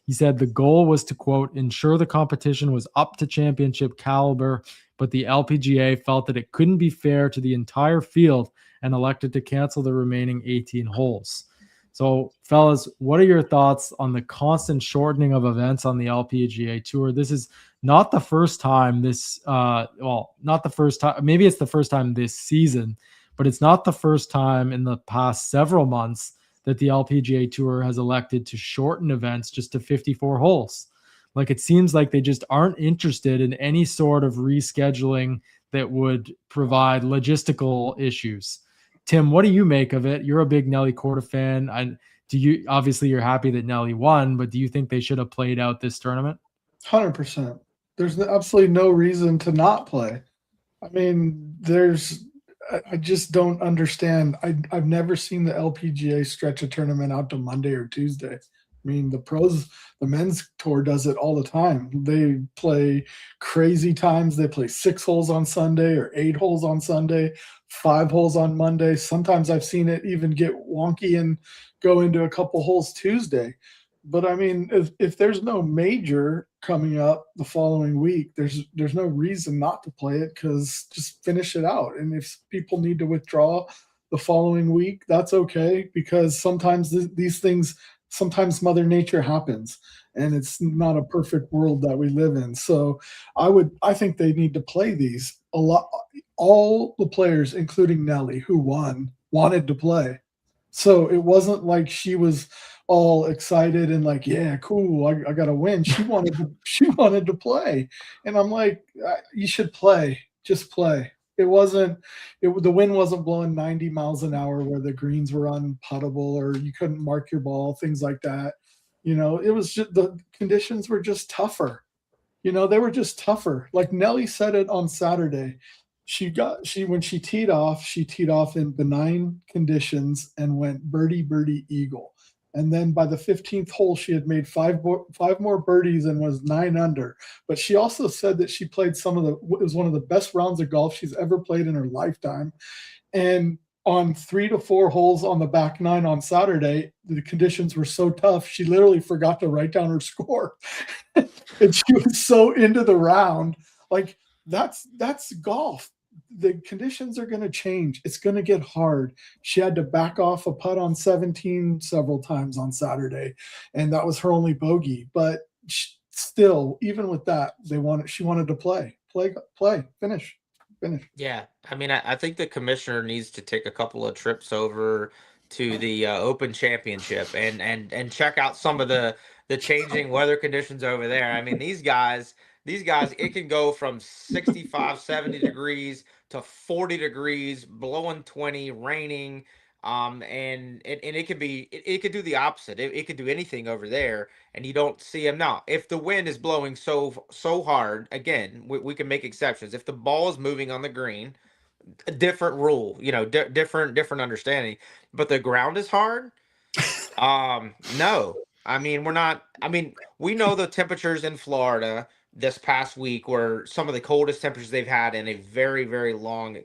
Speaker 1: He said the goal was to, quote, ensure the competition was up to championship caliber, but the LPGA felt that it couldn't be fair to the entire field and elected to cancel the remaining 18 holes. So, fellas, what are your thoughts on the constant shortening of events on the LPGA Tour? This is not the first time this, not the first time, maybe it's the first time this season, but it's not the first time in the past several months that the LPGA Tour has elected to shorten events just to 54 holes. Like, it seems like they just aren't interested in any sort of rescheduling that would provide logistical issues. Tim, what do you make of it? You're a big Nelly Korda fan. Obviously you're happy that Nelly won, but do you think they should have played out this tournament?
Speaker 3: 100%. There's absolutely no reason to not play. I mean, I just don't understand. I've never seen the LPGA stretch a tournament out to Monday or Tuesday. I mean, the men's tour does it all the time. They play crazy times. They play 6 holes on Sunday or 8 holes on Sunday, 5 holes on Monday. Sometimes I've seen it even get wonky and go into a couple holes Tuesday. But I mean, if there's no major coming up the following week, there's no reason not to play it, because just finish it out. And if people need to withdraw the following week, that's okay, because sometimes these things, sometimes Mother Nature happens, and it's not a perfect world that we live in. So I think they need to play these a lot. All the players, including Nelly, who won, wanted to play. So it wasn't like she was all excited and like, yeah, cool, I got to win. She wanted to play, and I'm like, you should play, just play. The wind wasn't blowing 90 miles an hour where the greens were unputtable or you couldn't mark your ball, things like that. It was just the conditions were just tougher. They were just tougher. Like Nelly said it on Saturday. When she teed off in benign conditions and went birdie, birdie, eagle. And then by the 15th hole, she had made five more birdies and was 9 under. But she also said that she played it was one of the best rounds of golf she's ever played in her lifetime. And on 3 to 4 holes on the back 9 on Saturday, the conditions were so tough, she literally forgot to write down her score. And she was so into the round. Like, that's golf. The conditions are going to change. It's going to get hard. She had to back off a putt on 17 several times on Saturday, and that was her only bogey. But still, even with that, she wanted to play, finish.
Speaker 2: Yeah, I mean, I think the commissioner needs to take a couple of trips over to the Open Championship and check out some of the changing weather conditions over there. I mean, these guys, it can go from 65, 70 degrees to 40 degrees, blowing 20, raining. And it could be, it could do the opposite. It could do anything over there, and you don't see them. Now, if the wind is blowing so hard, again, we can make exceptions. If the ball is moving on the green, a different rule, different understanding. But the ground is hard. No. I mean, we know the temperatures in Florida this past week were some of the coldest temperatures they've had in a very, very long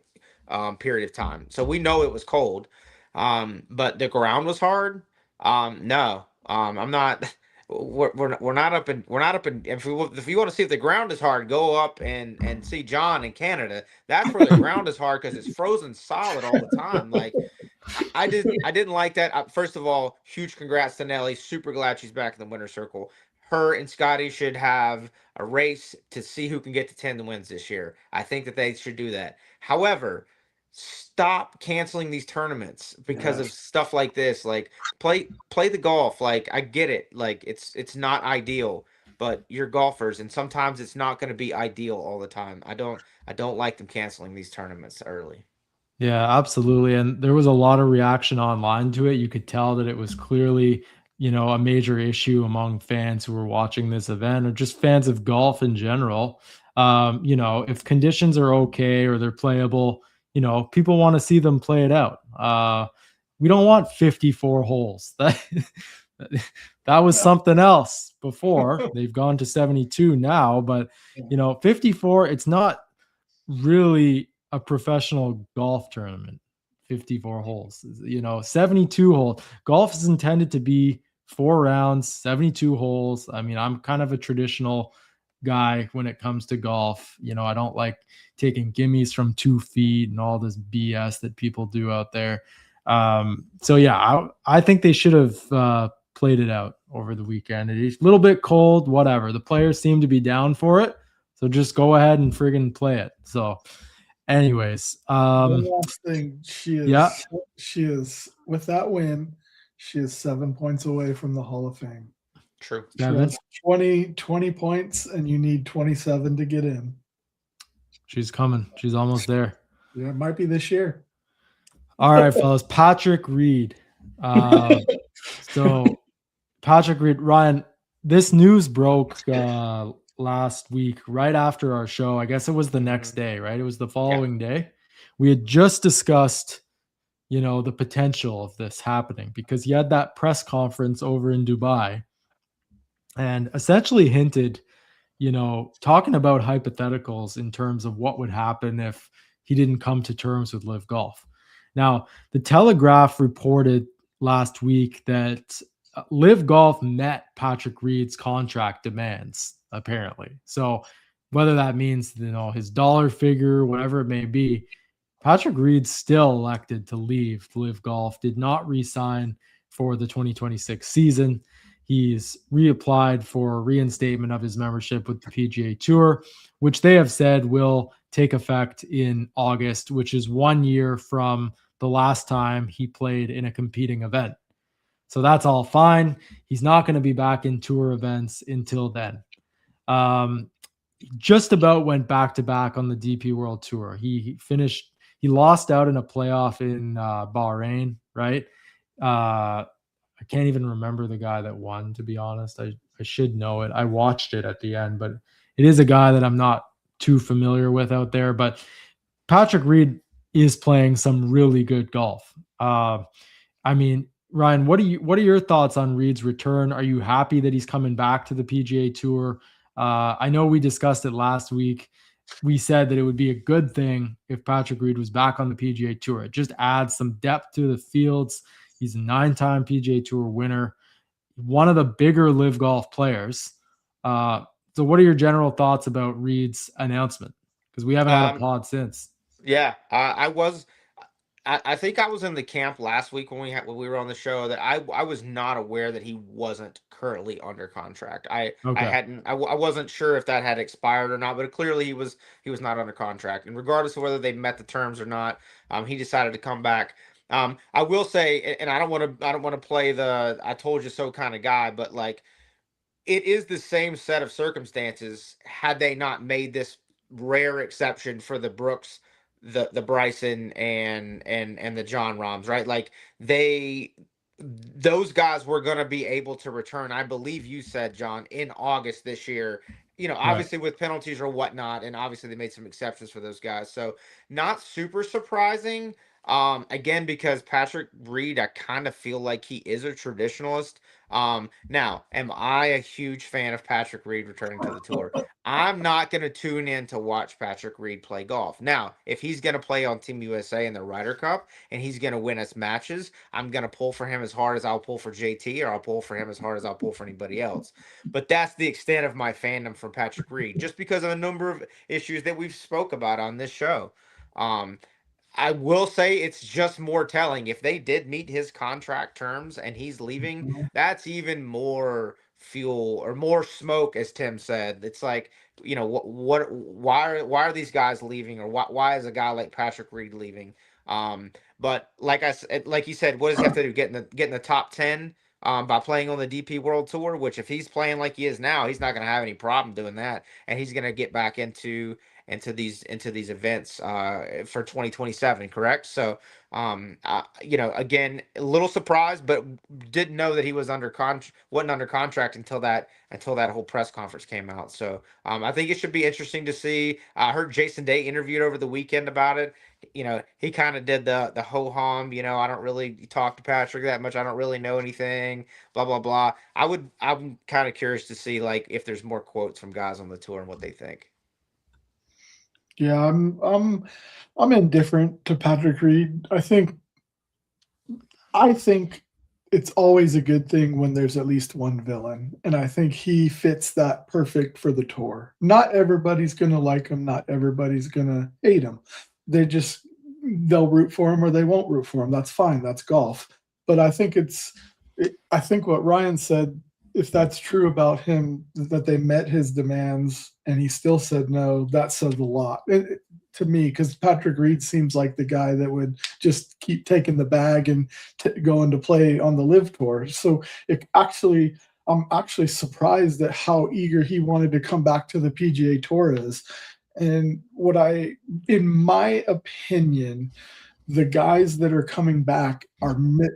Speaker 2: period of time. So we know it was cold. But the ground was hard. No. I'm not. We're not up in. If you want to see if the ground is hard, go up and see John in Canada. That's where the ground is hard, because it's frozen solid all the time. Like, I didn't like that. First of all, huge congrats to Nelly. Super glad she's back in the winner's circle. Her and Scotty should have a race to see who can get to 10 wins this year. I think that they should do that. However, stop canceling these tournaments because of stuff like this. Like, play the golf. Like, I get it. Like, it's not ideal, but you're golfers, and sometimes it's not going to be ideal all the time. I don't like them canceling these tournaments early.
Speaker 1: Yeah, absolutely. And there was a lot of reaction online to it. You could tell that it was clearly, a major issue among fans who were watching this event, or just fans of golf in general. If conditions are okay or they're playable, people want to see them play it out. We don't want 54 holes. That was something else before. They've gone to 72 now, but 54, it's not really a professional golf tournament. 54 holes, 72 holes. Golf is intended to be 4 rounds, 72 holes. I mean, I'm kind of a traditional guy when it comes to golf. I don't like taking gimmies from 2 feet and all this BS that people do out there. So yeah, I think they should have played it out over the weekend. It's a little bit cold, whatever. The players seem to be down for it, so just go ahead and friggin' play it. So, anyways,
Speaker 3: One last thing,
Speaker 1: yeah,
Speaker 3: she is with that win, she is 7 points away from the Hall of Fame.
Speaker 2: True.
Speaker 3: She has 20 points, and you need 27 to get in.
Speaker 1: she's coming. She's almost there.
Speaker 3: Yeah, it might be this year.
Speaker 1: All right, fellas. Patrick Reed. So Patrick Reed, Ryan, this news broke last week, right after our show. I guess it was the next day, right? It was the following day. We had just discussed, the potential of this happening because he had that press conference over in Dubai and essentially hinted, talking about hypotheticals in terms of what would happen if he didn't come to terms with Live Golf. Now, the Telegraph reported last week that Live Golf met Patrick Reed's contract demands, apparently. So whether that means, his dollar figure, whatever it may be, Patrick Reed still elected to leave Live Golf, did not re-sign for the 2026 season. He's reapplied for reinstatement of his membership with the PGA Tour, which they have said will take effect in August, which is 1 year from the last time he played in a competing event. So that's all fine. He's not going to be back in tour events until then. Just about went back to back on the DP World Tour. He lost out in a playoff in Bahrain, right? I can't even remember the guy that won, to be honest. I should know it. I watched it at the end, but it is a guy that I'm not too familiar with out there. But Patrick Reed is playing some really good golf. I mean, Ryan, what are your thoughts on Reed's return? Are you happy that he's coming back to the PGA Tour? I know we discussed it last week. We said that it would be a good thing if Patrick Reed was back on the PGA Tour. It just adds some depth to the fields. He's a 9-time PGA Tour winner, one of the bigger Live Golf players. So what are your general thoughts about Reed's announcement? Because we haven't had a pod since.
Speaker 2: Yeah, I think I was in the camp last week when we were on the show that I was not aware that he wasn't currently under contract. I wasn't sure if that had expired or not, but clearly he was not under contract. And regardless of whether they met the terms or not, he decided to come back. I will say, and I don't want to play the "I told you so" kind of guy, but like it is the same set of circumstances had they not made this rare exception for the Brooks, the Bryson and the John Rahms, right? Like those guys were going to be able to return. I believe you said, John, in August this year. Obviously with penalties or whatnot, and obviously they made some exceptions for those guys. So not super surprising. Again, because Patrick Reed, I kind of feel like he is a traditionalist. Now, am I a huge fan of Patrick Reed returning to the tour? I'm not going to tune in to watch Patrick Reed play golf. Now, if he's going to play on Team USA in the Ryder Cup and he's going to win us matches, I'm going to pull for him as hard as I'll pull for JT, or I'll pull for him as hard as I'll pull for anybody else. But that's the extent of my fandom for Patrick Reed, just because of a number of issues that we've spoke about on this show. I will say it's just more telling. If they did meet his contract terms and he's leaving, that's even more fuel or more smoke, as Tim said. It's like, why are these guys leaving, or why is a guy like Patrick Reed leaving? But like you said, what does he have to do? Get in the top 10 by playing on the DP World Tour, which if he's playing like he is now, he's not going to have any problem doing that, and he's going to get back into these events for 2027, correct? So again, a little surprised, but didn't know that he was wasn't under contract until that whole press conference came out. So I think it should be interesting to see. I heard Jason Day interviewed over the weekend about it. He kind of did the ho-hum, I don't really talk to Patrick that much, I don't really know anything, blah blah blah. I'm kind of curious to see like if there's more quotes from guys on the tour and what they think.
Speaker 3: Yeah, I'm indifferent to Patrick Reed. I think it's always a good thing when there's at least one villain, and I think he fits that perfect for the tour. Not everybody's going to like him, not everybody's going to hate him. they'll root for him or they won't root for him. That's fine. That's golf. But I think I think what Ryan said, if that's true about him, that they met his demands and he still said no, that says a lot to me, because Patrick Reed seems like the guy that would just keep taking the bag and going to play on the Live Tour. So I'm actually surprised at how eager he wanted to come back to the PGA Tour is. And in my opinion, the guys that are coming back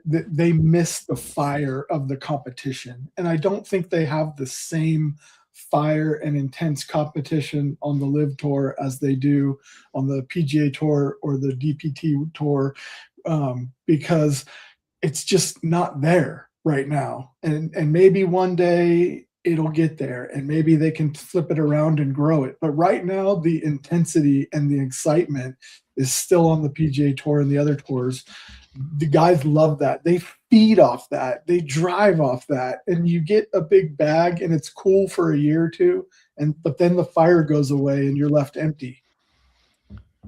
Speaker 3: they miss the fire of the competition, and I don't think they have the same fire and intense competition on the Live Tour as they do on the PGA Tour or the DPT Tour, because it's just not there right now. And maybe one day it'll get there and maybe they can flip it around and grow it. But right now, the intensity and the excitement is still on the PGA Tour and the other tours. The guys love that. They feed off that. They drive off that. And you get a big bag and it's cool for a year or two. But then the fire goes away and you're left empty.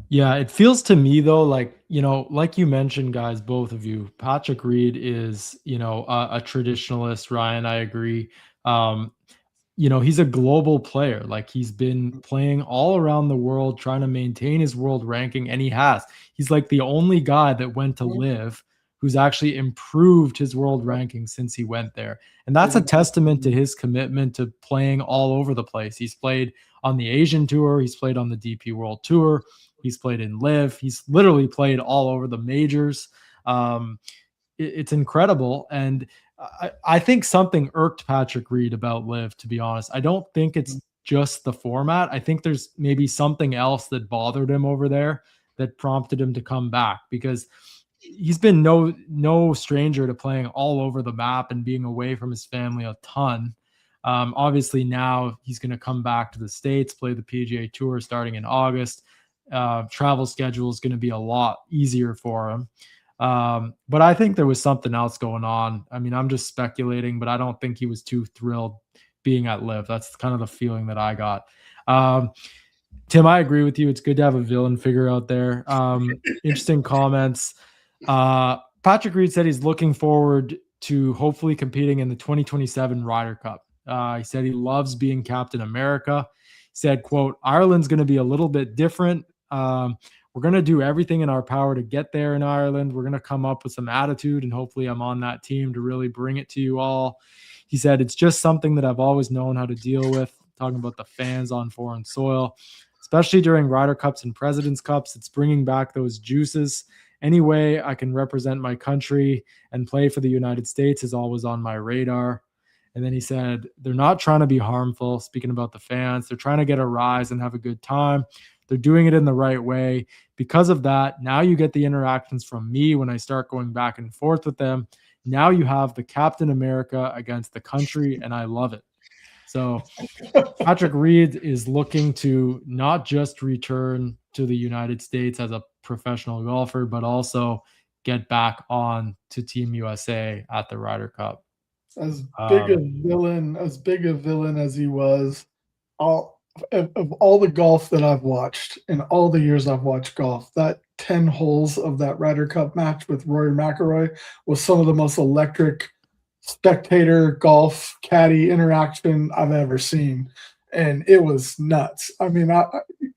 Speaker 1: Yeah, it feels to me though, like, like you mentioned, guys, both of you, Patrick Reed is, a traditionalist. Ryan, I agree. He's a global player. Like, he's been playing all around the world, trying to maintain his world ranking, and he has. He's like the only guy that went to Live who's actually improved his world ranking since he went there. And that's a testament to his commitment to playing all over the place. He's played on the Asian Tour, he's played on the DP World Tour, he's played in Live, he's literally played all over the majors. It's incredible. And I think something irked Patrick Reed about Live, to be honest. I don't think it's just the format. I think there's maybe something else that bothered him over there that prompted him to come back, because he's been no stranger to playing all over the map and being away from his family a ton. Obviously now he's going to come back to the States, play the PGA Tour starting in August. Travel schedule is going to be a lot easier for him. But I think there was something else going on. I mean, I'm just speculating, but I don't think he was too thrilled being at Live. That's kind of the feeling that I got. Tim, I agree with you. It's good to have a villain figure out there. Interesting comments. Patrick Reed said he's looking forward to hopefully competing in the 2027 Ryder Cup. He said he loves being Captain America. He said, quote, Ireland's going to be a little bit different. We're going to do everything in our power to get there in Ireland. We're going to come up with some attitude, and hopefully I'm on that team to really bring it to you all. He said, it's just something that I've always known how to deal with, talking about the fans on foreign soil, especially during Ryder Cups and President's Cups. It's bringing back those juices. Any way I can represent my country and play for the United States is always on my radar. And then he said, they're not trying to be harmful, speaking about the fans. They're trying to get a rise and have a good time. They're doing it in the right way. Because of that, now you get the interactions from me when I start going back and forth with them. Now you have the Captain America against the country, and I love it. So Patrick Reed is looking to not just return to the United States as a professional golfer, but also get back on to Team USA at the Ryder Cup.
Speaker 3: As big a villain as he was, of all the golf that I've watched in all the years I've watched golf, that 10 holes of that Ryder Cup match with Rory McIlroy was some of the most electric spectator golf caddy interaction I've ever seen. And it was nuts. I mean,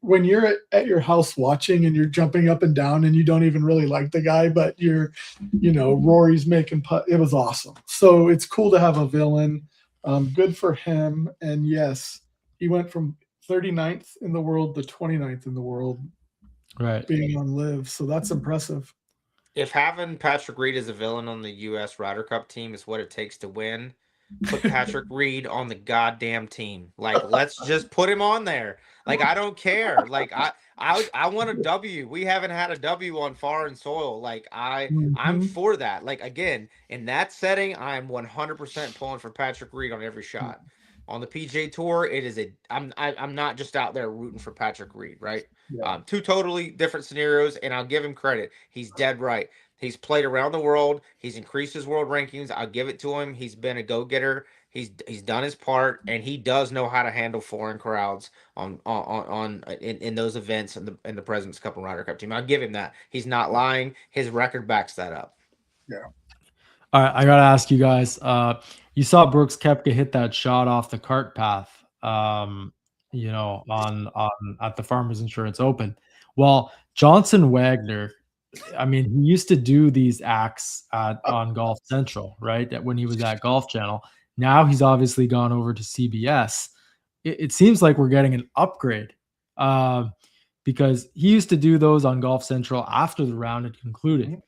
Speaker 3: when you're at your house watching and you're jumping up and down and you don't even really like the guy, but Rory's making it was awesome. So it's cool to have a villain. Good for him. And yes, he went from 39th in the world to 29th in the world,
Speaker 1: right?
Speaker 3: Being on Live. So that's impressive.
Speaker 2: If having Patrick Reed as a villain on the U.S. Ryder Cup team is what it takes to win, put Patrick Reed on the goddamn team. Like, let's just put him on there. Like, I don't care. Like, I want a W. We haven't had a W on foreign soil. Like, I'm for that. Like, again, in that setting, I'm 100% pulling for Patrick Reed on every shot. On the PGA Tour, it is I'm not just out there rooting for Patrick Reed, right?
Speaker 3: Yeah.
Speaker 2: Two totally different scenarios, and I'll give him credit. He's dead right. He's played around the world. He's increased his world rankings. I'll give it to him. He's been a go-getter. He's done his part, and he does know how to handle foreign crowds in those events in the President's Cup and Ryder Cup team. I'll give him that. He's not lying. His record backs that up.
Speaker 3: Yeah.
Speaker 1: All right, I gotta ask you guys. You saw Brooks Koepka hit that shot off the cart path, on at the Farmers Insurance Open. Well, Johnson Wagner, I mean, he used to do these acts on Golf Central, right? When he was at Golf Channel. Now he's obviously gone over to CBS. It seems like we're getting an upgrade, because he used to do those on Golf Central after the round had concluded.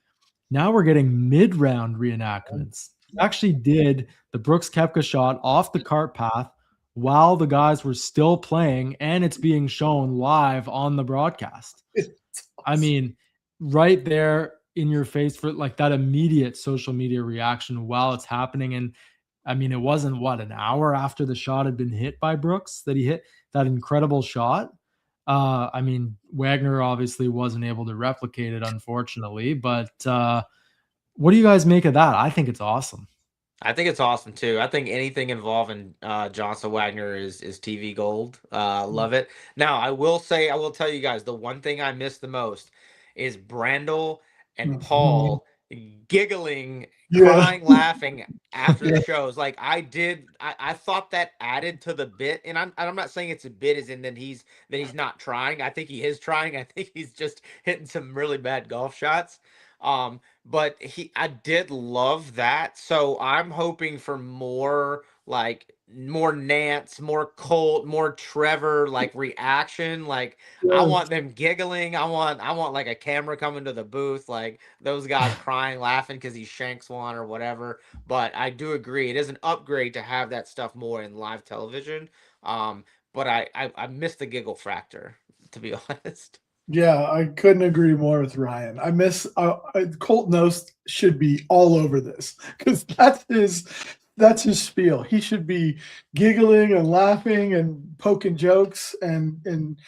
Speaker 1: Now we're getting mid-round reenactments. He actually did the Brooks Koepka shot off the cart path while the guys were still playing, and it's being shown live on the broadcast. I mean, right there in your face for like that immediate social media reaction while it's happening. And I mean, it wasn't an hour after the shot had been hit by Brooks that he hit that incredible shot. I mean, Wagner obviously wasn't able to replicate it, unfortunately. But what do you guys make of that? I think it's awesome.
Speaker 2: I think it's awesome too. I think anything involving Johnson Wagner is TV gold. Love it. Now, I will tell you guys, the one thing I miss the most is Brandel and Paul giggling, crying, laughing after the shows. Like I thought that added to the bit, and I'm not saying it's a bit as in that he's not trying. I think he is trying. I think he's just hitting some really bad golf shots. But I did love that. So I'm hoping for more Nance, more Colt, more Trevor like reaction. Like I want them giggling. I want like a camera coming to the booth, like those guys crying, laughing because he shanks one or whatever. But I do agree, it is an upgrade to have that stuff more in live television. But I miss the giggle factor, to be honest.
Speaker 3: Yeah, I couldn't agree more with Ryan. I miss Colt Knost should be all over this because that's his spiel. He should be giggling and laughing and poking jokes and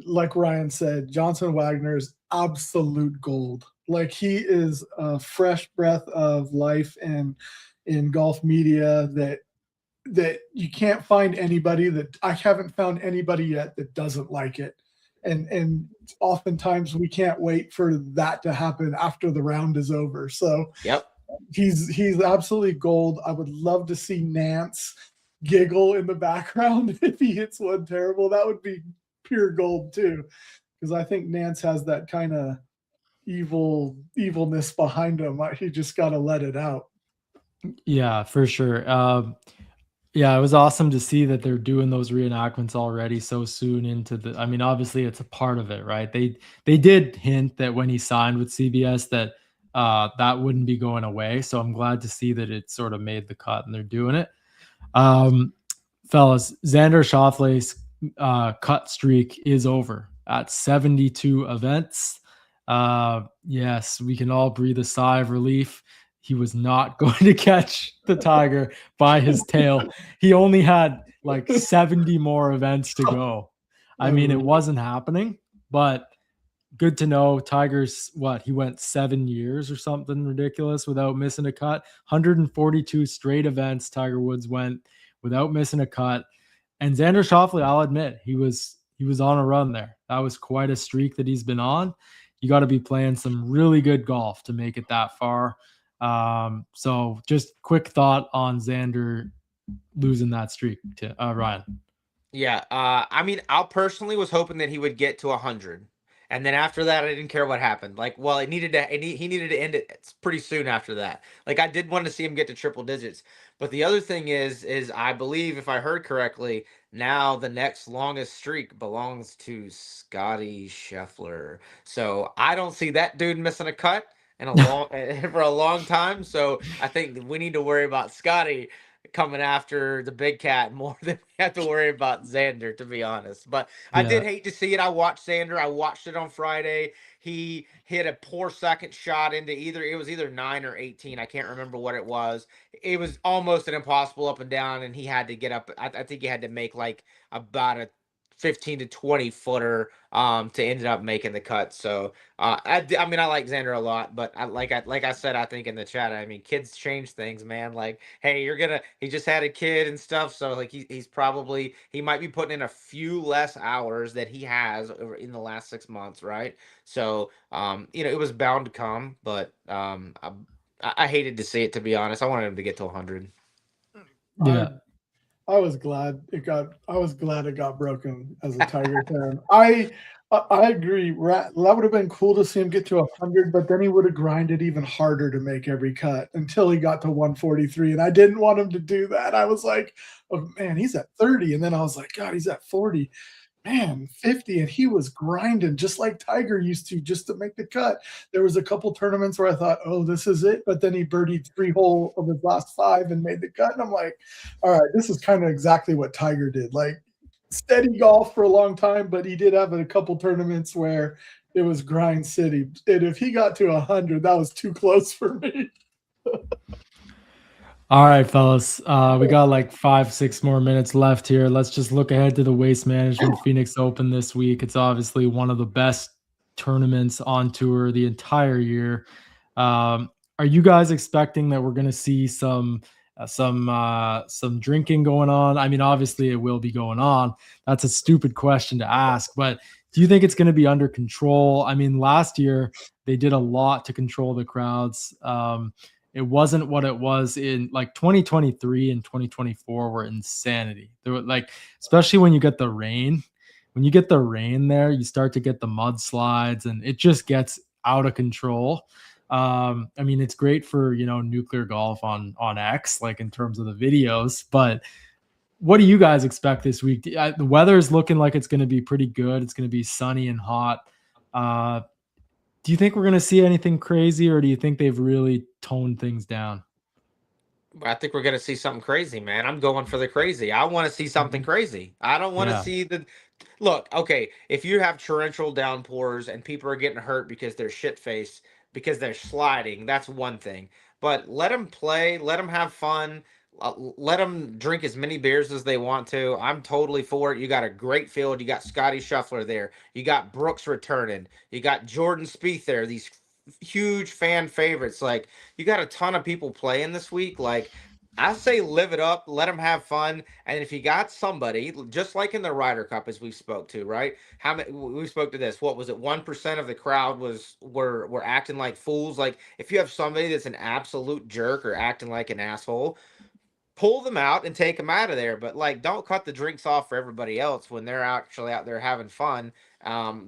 Speaker 3: like Ryan said, Johnson Wagner is absolute gold. Like he is a fresh breath of life and in golf media that you can't find anybody that I haven't found anybody yet that doesn't like it. And oftentimes we can't wait for that to happen after the round is over. So
Speaker 2: yep,
Speaker 3: he's absolutely gold. I would love to see Nance giggle in the background if he hits one terrible. That would be pure gold too, because I think Nance has that kind of evilness behind him. He just got to let it out.
Speaker 1: Yeah, for sure. Yeah, it was awesome to see that they're doing those reenactments already so soon into the. I mean, obviously it's a part of it, right? They did hint that when he signed with CBS that that wouldn't be going away. So I'm glad to see that it sort of made the cut and they're doing it. Fellas, Xander Schauffele's cut streak is over at 72 events. Yes, we can all breathe a sigh of relief. He was not going to catch the Tiger by his tail. He only had like 70 more events to go. I mean, it wasn't happening, but good to know. Tiger's he went 7 years or something ridiculous without missing a cut. 142 straight events Tiger Woods went without missing a cut. And Xander Schauffele, I'll admit, he was on a run there. That was quite a streak that he's been on. You got to be playing some really good golf to make it that far. So just quick thought on Xander losing that streak to Ryan.
Speaker 2: Yeah, I mean, I personally was hoping that he would get to 100, and then after that, I didn't care what happened. Like, well, he needed to end it pretty soon after that. Like, I did want to see him get to triple digits. But the other thing is I believe, if I heard correctly, now the next longest streak belongs to Scotty Scheffler. So I don't see that dude missing a cut in a long for a long time. So I think we need to worry about Scotty coming after the big cat more than we have to worry about Xander, to be honest. But I did hate to see it. I watched Xander. I watched it on Friday. He hit a poor second shot into it was either 9 or 18. I can't remember what it was. It was almost an impossible up and down, and he had to get up. I think he had to make like about a 15 to 20 footer to end up making the cut. So I mean, I like Xander a lot, but like I said, I think in the chat, I mean, kids change things, man. Like, hey, he just had a kid and stuff, so like he might be putting in a few less hours that he has in the last 6 months, right? So it was bound to come, but I hated to see it, to be honest. I wanted him to get to 100.
Speaker 1: Yeah.
Speaker 3: I was glad it got broken as a Tiger fan. I agree. That would have been cool to see him get to 100, but then he would have grinded even harder to make every cut until he got to 143. And I didn't want him to do that. I was like, oh man, he's at 30. And then I was like, God, he's at 40. Man, 50, and he was grinding just like Tiger used to just to make the cut. There was a couple tournaments where I thought, oh, this is it, but then he birdied 3 hole of his last 5 and made the cut, and I'm like, all right, this is kind of exactly what Tiger did. Like, steady golf for a long time, but he did have a couple tournaments where it was grind city, and if he got to 100, that was too close for me.
Speaker 1: All right, fellas. We got like 5-6 more minutes left here. Let's just look ahead to the Waste Management Phoenix Open this week. It's obviously one of the best tournaments on tour the entire year. Are you guys expecting that we're going to see some drinking going on? I mean, obviously it will be going on. That's a stupid question to ask, but do you think it's going to be under control? I mean, last year they did a lot to control the crowds. It wasn't what it was in like 2023 and 2024 were insanity. There were like, especially when you get the rain. When you get the rain there, you start to get the mudslides and it just gets out of control. I mean, it's great for, Nuclear Golf on X, like in terms of the videos, but what do you guys expect this week? The weather is looking like it's going to be pretty good. It's going to be sunny and hot. Do you think we're going to see anything crazy, or do you think they've really toned things down?
Speaker 2: I think we're going to see something crazy, man. I'm going for the crazy. I want to see something crazy. I don't want to see look, okay, if you have torrential downpours and people are getting hurt because they're shit-faced, because they're sliding, that's one thing. But let them play, let them have fun, let them drink as many beers as they want to. I'm totally for it. You got a great field. You got Scotty Scheffler there. You got Brooks returning. You got Jordan Spieth there. These huge fan favorites. Like, you got a ton of people playing this week. Like, I say live it up, let them have fun, and if you got somebody, just like in the Ryder Cup, as we spoke to, right? How many we spoke to this? What was it? 1% of the crowd were acting like fools. Like, if you have somebody that's an absolute jerk or acting like an asshole, pull them out and take them out of there. But like, don't cut the drinks off for everybody else when they're actually out there having fun,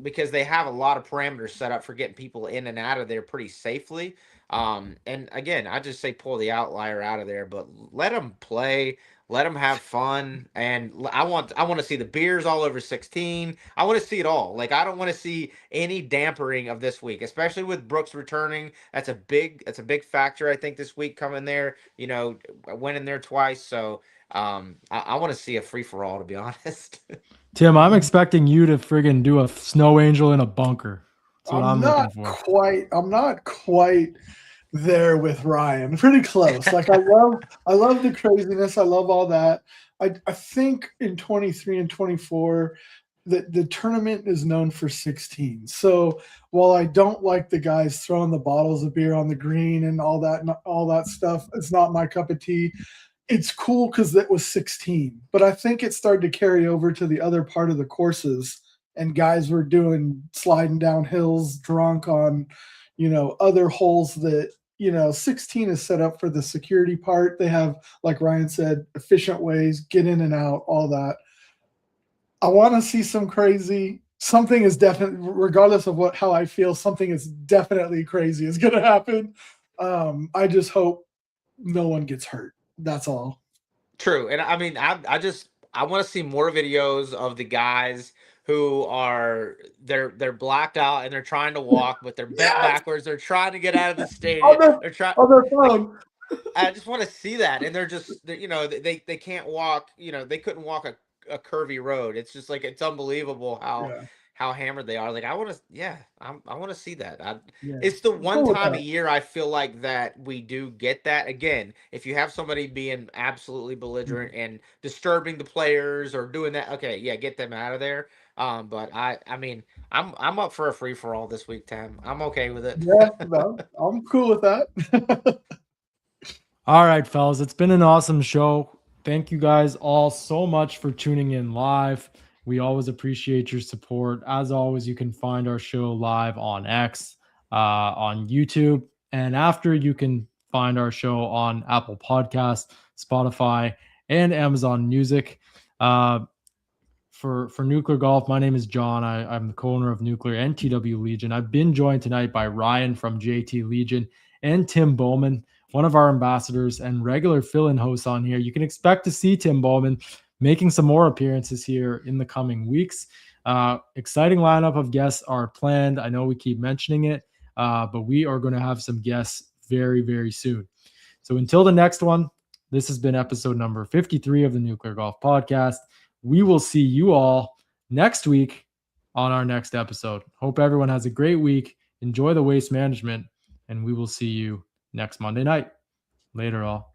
Speaker 2: because they have a lot of parameters set up for getting people in and out of there pretty safely. And again, I just say pull the outlier out of there, but let them play, let them have fun. And I want to see the beers all over 16. I want to see it all. Like, I don't want to see any dampering of this week, especially with Brooks returning. That's a big factor, I think, this week coming there. Winning there twice. So I want to see a free for all, to be honest.
Speaker 1: Tim, I'm expecting you to friggin' do a snow angel in a bunker. That's what I'm looking for.
Speaker 3: I'm not quite there with Ryan. Pretty close. Like, I love the craziness. I love all that. I think in 23 and 24, the tournament is known for 16. So while I don't like the guys throwing the bottles of beer on the green and all that stuff, it's not my cup of tea. It's cool because that was 16. But I think it started to carry over to the other part of the courses, and guys were sliding down hills drunk on, other holes that, 16 is set up for the security part. They have, like Ryan said, efficient ways, get in and out, all that. I want to see some crazy. Something is definitely, regardless of how I feel, something is definitely crazy is going to happen. I just hope no one gets hurt. That's all.
Speaker 2: True. And I mean, I want to see more videos of the guys who are they're blacked out and they're trying to walk, but they're bent backwards. They're trying to get out of the stadium. They're trying. I just want to see that, and they can't walk. They couldn't walk a curvy road. It's just like, it's unbelievable how how hammered they are. Like I want to, I want to see that.
Speaker 3: Yeah.
Speaker 2: It's the
Speaker 3: I'm
Speaker 2: one
Speaker 3: cool with
Speaker 2: time a
Speaker 3: that.
Speaker 2: year I feel like that we do get that. Again, if you have somebody being absolutely belligerent and disturbing the players or doing that, okay, yeah, get them out of there. But I mean, I'm up for a free for all this week, Tim. I'm okay with it.
Speaker 3: Yeah, no, I'm cool with that.
Speaker 1: All right, fellas, it's been an awesome show. Thank you guys all so much for tuning in live. We always appreciate your support. As always, you can find our show live on X, on YouTube, and after you can find our show on Apple Podcasts, Spotify, and Amazon Music. For Nuclear Golf, my name is John. I'm the co-owner of Nuclear and TW Legion. I've been joined tonight by Ryan from JT Legion and Tim Bowman, one of our ambassadors and regular fill-in hosts on here. You can expect to see Tim Bowman making some more appearances here in the coming weeks. Exciting lineup of guests are planned. I know we keep mentioning it, but we are going to have some guests very, very soon. So until the next one, this has been episode number 53 of the Nuclear Golf Podcast. We will see you all next week on our next episode. Hope everyone has a great week. Enjoy the waste management, and we will see you next Monday night. Later, all.